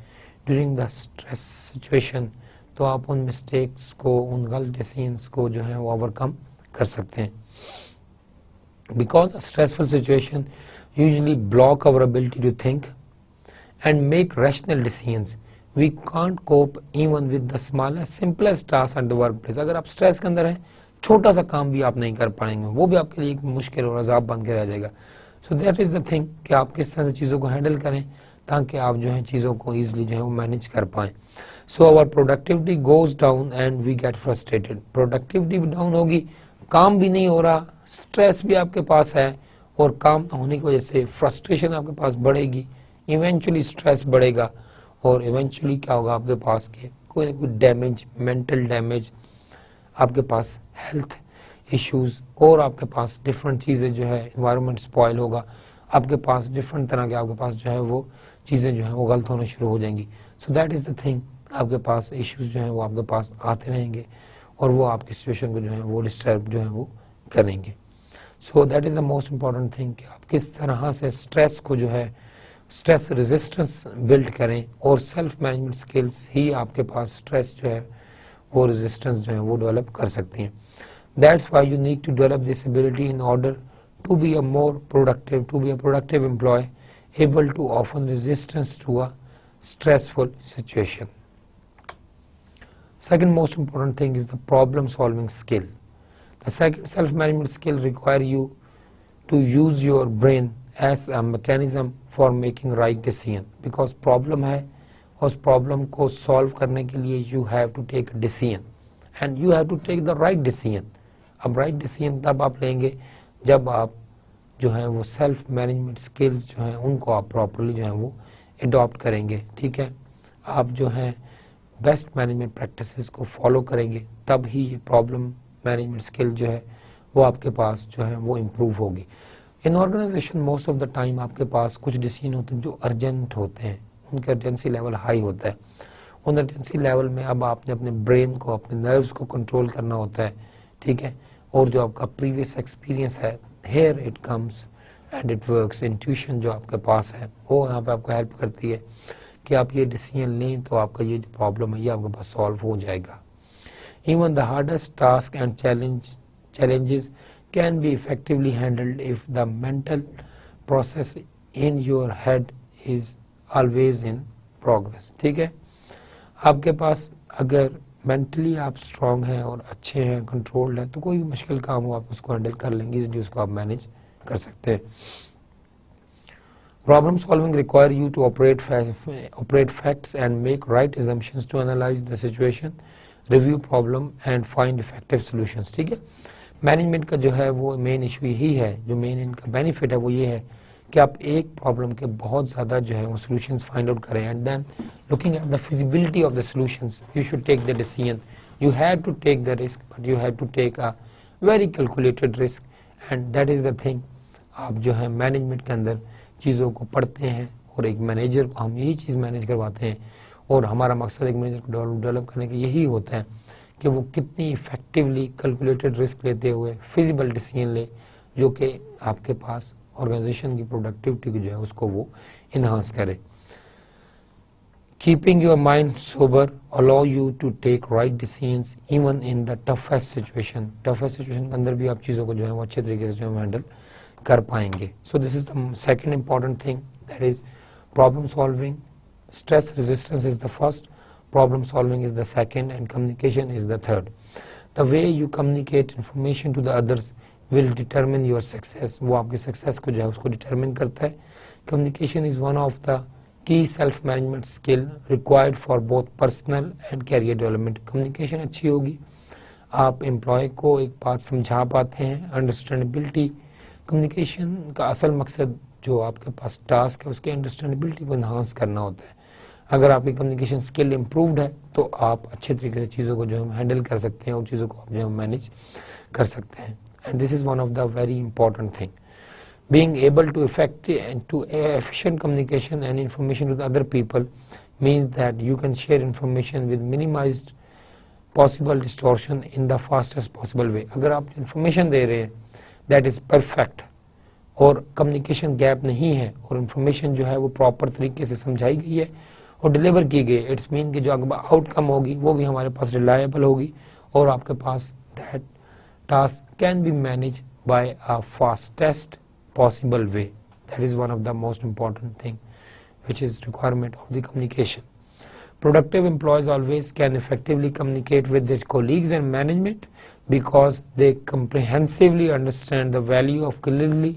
ड्यूरिंग द स्ट्रेस सिचुएशन, तो आप उन मिस्टेक्स को, उन गलत डिसीजंस को जो है वो ओवरकम कर सकते हैं। Because a stressful situation usually block our ability to think and make rational decisions. We can't cope even with the smallest, simplest tasks at the workplace. अगर आप स्ट्रेस के अंदर हैं, छोटा सा काम भी आप नहीं कर पाएंगे, वो भी आपके लिए एक मुश्किल और अजाब बन के रह जाएगा। सो दैट इज़ द थिंग कि आप किस तरह से चीज़ों को हैंडल करें ताकि आप जो है चीज़ों को ईजिली जो है वो मैनेज कर पाएँ। So our productivity goes down and we get frustrated. Productivity भी डाउन होगी, काम भी नहीं हो रहा, स्ट्रेस भी आपके पास है और काम न होने की वजह से फ्रस्ट्रेशन आपके पास बढ़ेगी, इवेंचुअली स्ट्रेस बढ़ेगा और इवेंचुअली क्या होगा आपके पास के कोई ना कोई डैमेज, मेंटल डैमेज, आपके पास हेल्थ इश्यूज और आपके पास डिफरेंट चीज़ें जो है, इन्वायरमेंट स्पॉइल होगा, आपके पास डिफरेंट तरह के आपके पास जो है वो चीज़ें जो है वो गलत होना शुरू हो जाएंगी। सो दैट इज़ द थिंग, आपके पास इश्यूज जो हैं वो आपके पास आते रहेंगे और वो आपकी सिचुएशन को जो है वो डिस्टर्ब जो है वो करेंगे। So that is the most important thing कि आप किस तरह से स्ट्रेस को जो है स्ट्रेस रेजिस्टेंस बिल्ड करें और सेल्फ मैनेजमेंट स्किल्स ही आपके पास स्ट्रेस जो है वो रेजिस्टेंस जो है वो डेवलप कर सकती हैं। That's why you need to develop this ability in order to be a more productive, to be a productive employee able to offer resistance to a stressful situation. Second most important thing is the problem solving skill. The second self-management skill require you to use your brain as a mechanism for making right decision. Because problem है, उस problem को solve करने के लिए you have to take a decision and you have to take the right decision. अब right decision तब आप लेंगे जब आप जो है वो self management skills जो हैं उनको आप properly जो है वो adopt करेंगे, ठीक है। आप जो है बेस्ट मैनेजमेंट प्रैक्टिसेस को फॉलो करेंगे तब ही ये प्रॉब्लम मैनेजमेंट स्किल जो है वो आपके पास जो है वो इम्प्रूव होगी। In organisation most of the time आपके पास कुछ डिसीजन होते हैं जो अर्जेंट होते हैं, उनका अर्जेंसी लेवल हाई होता है। उन अर्जेंसी लेवल में अब आपने अपने ब्रेन को, अपने नर्व्स को कंट्रोल करना होता है, ठीक है। और जो आपका प्रीवियस एक्सपीरियंस है, here it comes and it works, intuition जो आपके पास है वो यहाँ पे आपको हेल्प करती है कि आप ये डिसीजन लें तो आपका ये जो प्रॉब्लम है ये आपके पास सॉल्व हो जाएगा। Even the hardest task and challenges can be effectively handled if the mental process in your head is always in progress, ठीक है। आपके पास अगर मेंटली आप स्ट्रांग हैं और अच्छे हैं, कंट्रोल्ड हैं, तो कोई भी मुश्किल काम हो आप उसको हैंडल कर लेंगे, इसलिए उसको आप मैनेज कर सकते हैं। Problem solving require you to operate facts and make right assumptions to analyze the situation, review problem and find effective solutions, ठीक है। मैनेजमेंट का जो है वो मेन इशू यही है, जो मेन इनका बेनिफिट है वो ये है कि आप एक प्रॉब्लम के बहुत ज़्यादा जो है वो सॉल्यूशंस फाइंड आउट करें and then looking at the feasibility of the solutions you should take the decision. You have to take the risk but you have to take a very calculated risk and that is the thing. आप जो है management के अंदर चीज़ों को पढ़ते हैं और एक मैनेजर को हम यही चीज़ मैनेज करवाते हैं और हमारा मकसद एक मैनेजर को डेवलप करने का यही होता है कि वो कितनी इफेक्टिवली कैलकुलेटेड रिस्क लेते हुए फिजिबल डिसीजन ले, जो कि आपके पास ऑर्गेनाइजेशन की प्रोडक्टिविटी को जो है उसको वो इन्हांस करे। Keeping your mind sober allow you to take right decisions even in the toughest situation. Toughest situation के अंदर भी आप चीज़ों को जो है वो अच्छे तरीके से जो है हैंडल कर पाएंगे। So this is the second important thing, that is problem solving. Stress resistance is the first, problem solving is the second, and communication is the third. The way you communicate information to the others will determine your success. वो आपके success को जो है उसको determine करता है। Communication is one of the key self-management skill required for both personal and career development. Communication अच्छी होगी, आप employee को एक बात समझा पाते हैं। Understandability, communication का असल मकसद जो आपके पास टास्क है उसके अंडरस्टैंडेबिलिटी को इन्हांस करना होता है। अगर आपकी कम्युनिकेशन स्किल इम्प्रूव्ड है तो आप अच्छे तरीके से चीज़ों को जो है हैंडल कर सकते हैं और चीज़ों को आप जो है मैनेज कर सकते हैं। And this is one of the very important thing, being able to efficient communication and information to the other people means that you can share information with minimized possible distortion in the fastest possible way. अगर आप information दे रहे हैं that is perfect और communication gap नहीं है और information जो है वो प्रॉपर तरीके से समझाई गई है और डिलीवर की गई, इट्स मीन कि जो आउटकम होगी वो भी हमारे पास रिलायबल होगी और आपके पास that task can be manage by a fastest possible way. That is one of the most important thing which is requirement of the communication. Productive employees always can effectively communicate with their colleagues and management because they comprehensively understand the value of clearly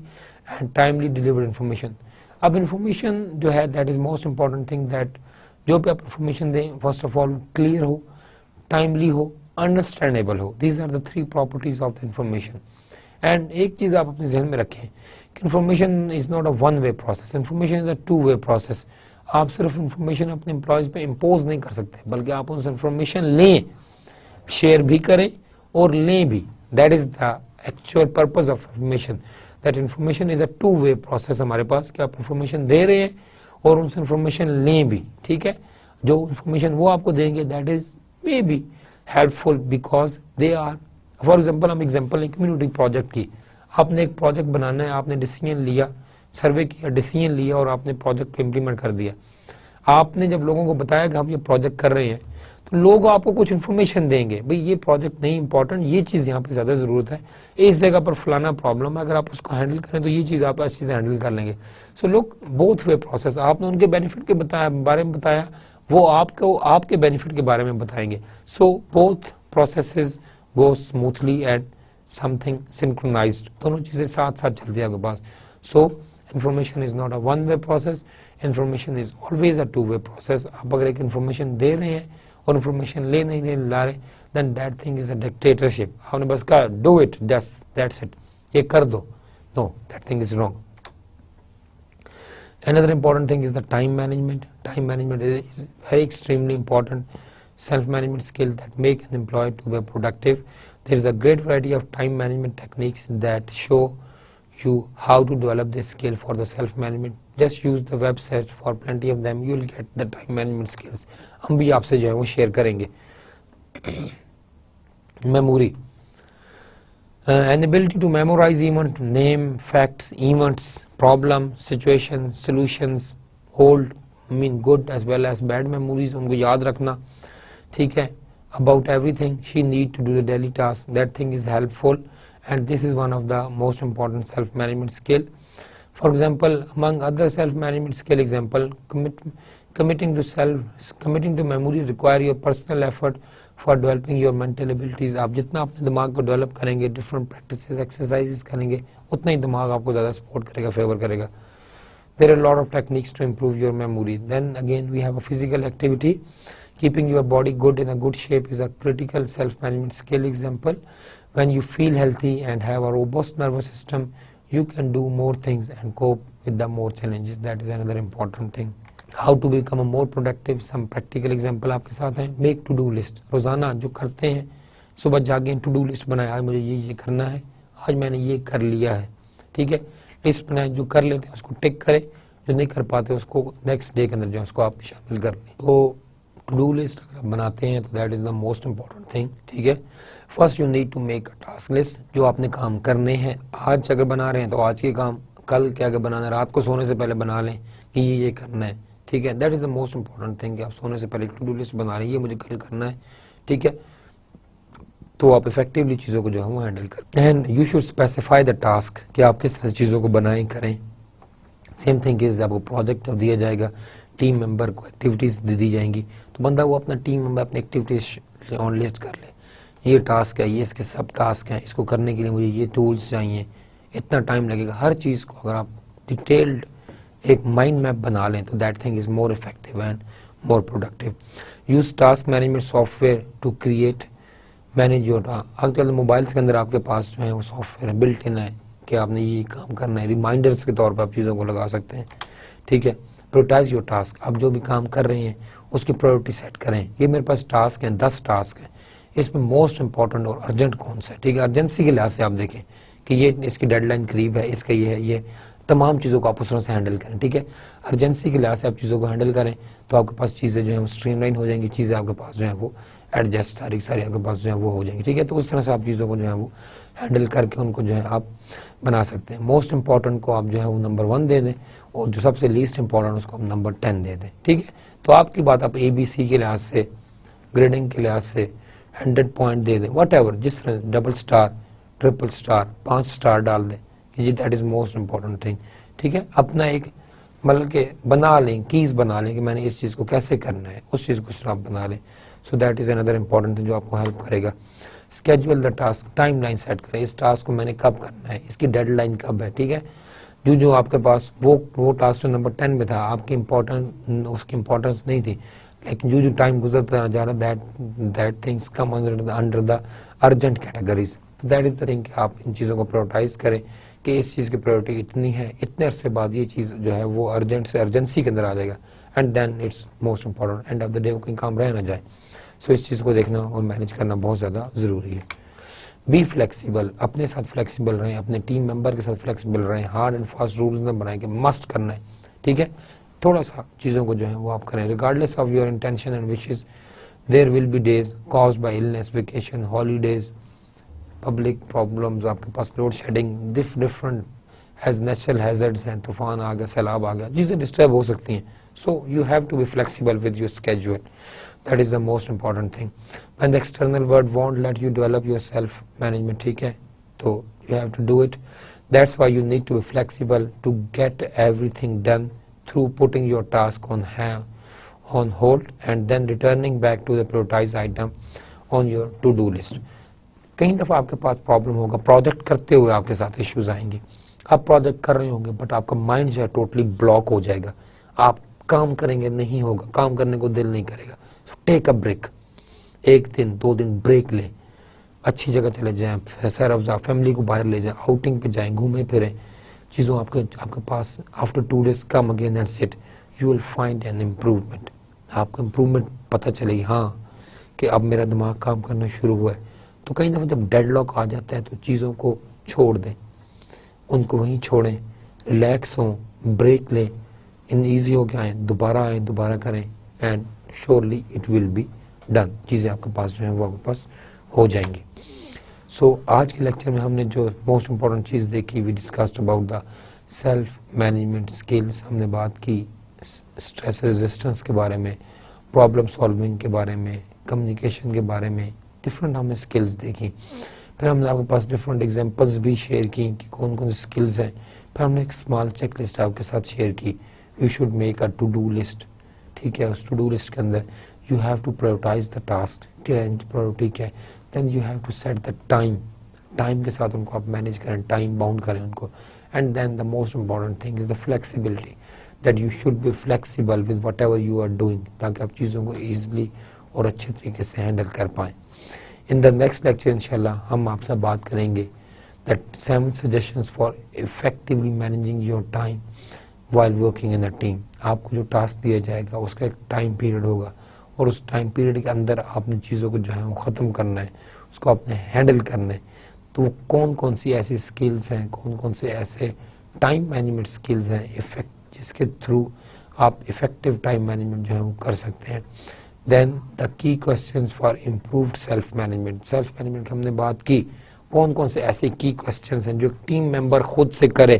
and timely delivered information. अब information जो है that is most important thing, that जो भी आप information दें first of all clear हो, timely हो, understandable हो. These are the three properties of the information. And एक चीज़ आप अपने जहन में रखें कि information is not a one way process. Information is a two way process. आप सिर्फ information अपने employees पे impose नहीं कर सकते, बल्कि आप उनसे information लें, share भी करें और लें भी. That is the actual purpose of information. That information is a two way process हमारे पास, कि आप information दे रहे हैं और उनसे information लें भी, ठीक है। जो information वो आपको देंगे that is may be helpful because they are, for example हम example लें community project की, आपने एक प्रोजेक्ट बनाना है, आपने डिसीजन लिया, सर्वे किया, डिसीजन लिया और आपने प्रोजेक्ट को इम्प्लीमेंट कर दिया। आपने जब लोगों को बताया कि हम ये प्रोजेक्ट कर रहे हैं तो लोग आपको कुछ इन्फॉर्मेशन देंगे, भाई ये प्रोजेक्ट नहीं इंपॉर्टेंट, ये चीज़ यहाँ पे ज़्यादा ज़रूरत है, इस जगह पर फलाना प्रॉब्लम है, अगर आप उसको हैंडल करें तो ये चीज़ आप अच्छी से हैंडल कर लेंगे। सो लोग बोथ वे प्रोसेस, आपने उनके बेनिफिट के बारे में बताया, वो आपको आपके बेनिफिट के बारे में बताएंगे। So both processes go smoothly and something synchronised, दोनों चीज़ें साथ साथ चलती है आपके पास। So information is not a one way process, information is always a two way process. आप अगर एक इन्फॉर्मेशन दे रहे हैं और इन्फॉर्मेशन ले नहीं ला रहे, then that thing is a dictatorship. आपने बस कहा do it, just that's it, ये कर दो, no, that thing is wrong. Another important thing is the time management. Time management is very extremely important self-management skills that make an employee to be productive. There is a great variety of time management techniques that show you how to develop this skill for the self-management. Just use the web search for plenty of them. You will get the time management skills. हम भी आपसे जो है वो share करेंगे। Memory. An ability to memorize event, name, facts, events, problem, situations, solutions, hold, mean good as well as bad memories, उनको याद रखना, ठीक है, about everything she need to do the daily task, that thing is helpful and this is one of the most important self-management skill. For example, among other self-management skill example, committing to memory require your personal effort for developing your mental abilities. आप जितना अपने दिमाग को develop करेंगे, different practices, exercises करेंगे, उतना ही दिमाग आपको ज़्यादा सपोर्ट करेगा, फेवर करेगा। There are a lot of techniques to improve your memory. Then again we have a physical activity. Keeping your body good in a good shape is a critical self-management skill example. When you feel healthy and have a robust nervous system, you can do more things and cope with the more challenges. That is another important thing. How to become a more productive, some practical example आपके साथ हैं। Make to do list, रोजाना जो करते हैं, सुबह जागे to do list बनाए, आज मुझे ये करना है, आज मैंने ये कर लिया है, ठीक है, लिस्ट बनाए, जो कर लेते हैं उसको टिक करें, जो नहीं कर पाते उसको नेक्स्ट डे के अंदर जो उसको आप शामिल कर लें। तो टू डू लिस्ट अगर आप बनाते हैं तो that is the most important thing, ठीक है। First you need to make a task list, जो आपने काम करने हैं आज अगर बना रहे हैं तो आज के काम, कल क्या अगर बनाना है रात को सोने से पहले बना लें कि ये करना है, ठीक है। That is the most important thing कि आप सोने से पहले टू डू लिस्ट बना रहे हैं, ये मुझे कल करना है, ठीक है। तो आप इफेक्टिवली चीज़ों को जो है वो हैंडल करें। And you should specify the task कि आप किस तरह चीज़ों को बनाएं करें। सेम थिंग इज आपको प्रोजेक्ट जब दिया जाएगा, टीम मेंबर को एक्टिविटीज़ दे दी जाएंगी तो बंदा वो अपना टीम मेंबर अपनी एक्टिविटीज ऑन लिस्ट कर ले, ये टास्क है, ये इसके सब टास्क हैं, इसको करने के लिए मुझे ये टूल्स चाहिए, इतना टाइम लगेगा। हर चीज़ को अगर आप डिटेल्ड एक माइंड मैप बना लें तो that thing is more effective and more productive. Use task management software to create manage your task. आजकल मोबाइल्स के अंदर आपके पास जो है वो सॉफ्टवेयर है, बिल्ट इन है कि आपने ये काम करना है, रिमाइंडर्स के तौर पर आप चीज़ों को लगा सकते हैं, ठीक है। प्रायोरिटाइज योर टास्क, आप जो भी काम कर रहे हैं उसकी प्रायोरिटी सेट करें। ये मेरे पास टास्क हैं, 10 टास्क हैं, इसमें मोस्ट इंपॉर्टेंट और अर्जेंट कौन सा है, ठीक है। अर्जेंसी के लिहाज से आप देखें कि ये इसकी डेडलाइन करीब है, इसका ये है, ये तमाम चीज़ों को आप उस तरह से हैंडल करें, ठीक है। अर्जेंसी के लिहाज से आप चीज़ों को हैंडल करें तो आपके पास चीज़ें जो है वो स्ट्रीमलाइन हो जाएंगी, चीज़ें आपके पास जो है वो एडजस्ट सारी आपके पास जो है वो हो जाएंगी, ठीक है। तो उस तरह से आप चीज़ों को जो है वो हैंडल करके उनको जो है आप बना सकते हैं। मोस्ट इंपॉर्टेंट को आप जो है वो नंबर 1 दे दें और जो सबसे लीस्ट इंपॉर्टेंट उसको आप नंबर 10 दे दें, ठीक है। तो आपकी बात आप ABC के लिहाज से, ग्रेडिंग के लिहाज से 100 पॉइंट दे दें, वट एवर, जिस तरह double star, triple star, 5 star डाल दें कि जी that is most important thing, ठीक है। अपना एक मतलब के बना लें, कीज़ बना लें कि मैंने इस चीज़ को कैसे करना है, उस चीज़ को सिर्फ आप बना लें। सो that is another important thing जो आपको हेल्प करेगा। Schedule the task, time line set करें, इस टास्क को मैंने कब करना है, इसकी डेडलाइन कब है, ठीक है। जो आपके पास वो टास्क जो नंबर 10 में था आपकी उसकी इंपॉर्टेंस नहीं थी, लेकिन जो टाइम गुजरता जा रहा that things come under the urgent categories. That is the thing कि आप इन चीज़ों को प्रायोरिटाइज करें कि इस चीज़ की प्रायोरिटी इतनी है, इतने अरसे बाद ये चीज़ जो है वो अर्जेंट से अर्जेंसी के अंदर आ जाएगा and then it's most important, end of the day वो कहीं काम रह ना जाए। सो इस चीज़ को देखना और मैनेज करना बहुत ज़्यादा ज़रूरी है। बी फ्लेक्सिबल, अपने साथ फ्लेक्सिबल रहें, अपने टीम मेंबर के साथ फ्लेक्सिबल रहें, हार्ड एंड फास्ट रूल्स न बनाएं कि मस्ट करना है, ठीक है। थोड़ा सा चीज़ों को जो है वो आप करें, regardless of your intention and wishes. There will be days caused by illness, vacation, holidays, public problems, आपके पास load shedding, different has natural hazards हैं, तूफान आ गया, सैलाब आ गया, चीज़ें डिस्टर्ब हो सकती हैं। So you have to be flexible with your schedule, that is the most important thing. When the external world won't let you develop your self management, ठीक है, तो you have to do it. That's why you need to be flexible to get everything done through putting your task on hold and then returning back to the prioritized item on your to do list. कई दफ़ा आपके पास problem होगा, project करते हुए आपके साथ issues आएंगे, आप प्रोजेक्ट कर रहे होंगे बट आपका माइंड जो है टोटली ब्लॉक हो जाएगा, आप काम करेंगे नहीं होगा, काम करने को दिल नहीं करेगा। सो टेक अ ब्रेक, 1 दिन 2 दिन ब्रेक लें, अच्छी जगह चले जाएं, सैर अफ़ज़ा, फैमिली को बाहर ले जाएं, आउटिंग पे जाएं, घूमें फिरें, चीज़ों आपके पास after 2 days come again and sit, you will find an improvement. आपको इम्प्रूवमेंट पता चलेगी हाँ कि अब मेरा दिमाग काम करना शुरू हुआ है। तो कई दफ़ा जब डेडलॉक आ जाता है तो चीज़ों को छोड़ दें, उनको वहीं छोड़ें, रिलैक्स हों, ब्रेक लें, इन ईजी हो के आएँ, दोबारा करें and surely it will be done. चीज़ें आपके पास जो है वो आपके पास हो जाएंगी। सो आज के लेक्चर में हमने जो मोस्ट इम्पॉर्टेंट चीज़ देखी, we discussed about the self management skills. हमने बात की स्ट्रेस रेजिस्टेंस के बारे में, प्रॉब्लम सॉल्विंग के बारे में, कम्युनिकेशन के बारे में, डिफरेंट हमने स्किल्स देखी। फिर हमने आपके पास डिफरेंट एग्जांपल्स भी शेयर की कि कौन कौन सी स्किल्स हैं। फिर हमने एक स्मॉल चेक लिस्ट आपके साथ शेयर की, you should make a to do list, ठीक है। उस टू डू लिस्ट के अंदर you have to prioritise the task, क्या है प्रायोरिटी क्या है, then you have to set the time के साथ उनको आप मैनेज करें, टाइम बाउंड करें उनको, and then the most important thing is the flexibility, that you should be flexible with whatever you are doing, ताकि आप चीज़ों को ईजिली और अच्छे तरीके से हैंडल कर पाएँ। इन द नेक्स्ट लेक्चर इंशाल्लाह हम आपसे बात करेंगे that 7 suggestions for effectively managing your time while working in a team. आपको जो टास्क दिया जाएगा उसका एक टाइम पीरियड होगा और उस टाइम पीरियड के अंदर आपने चीज़ों को जो है वो ख़त्म करना है, उसको आपने हैंडल करना है। तो वो कौन कौन सी ऐसी स्किल्स हैं, कौन कौन से ऐसे टाइम मैनेजमेंट स्किल्स हैं जिसके थ्रू आप इफ़ेक्टिव टाइम मैनेजमेंट जो है वो कर सकते हैं। Then the key questions for improved self management. Self management की हमने बात की, कौन कौन से ऐसे की क्वेश्चंस हैं जो टीम मेंबर खुद से करे,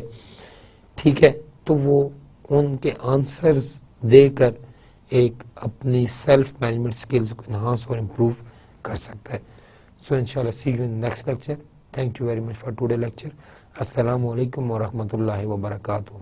ठीक है, तो वो उनके आंसर्स देकर एक अपनी सेल्फ मैनेजमेंट स्किल्स को इन्हांस और इम्प्रूव कर सकता है। सो इंशाल्लाह see you in next lecture. Thank you very much for today lecture. अस्सलामु अलैकुम व रहमतुल्लाहि व बरकातुहू।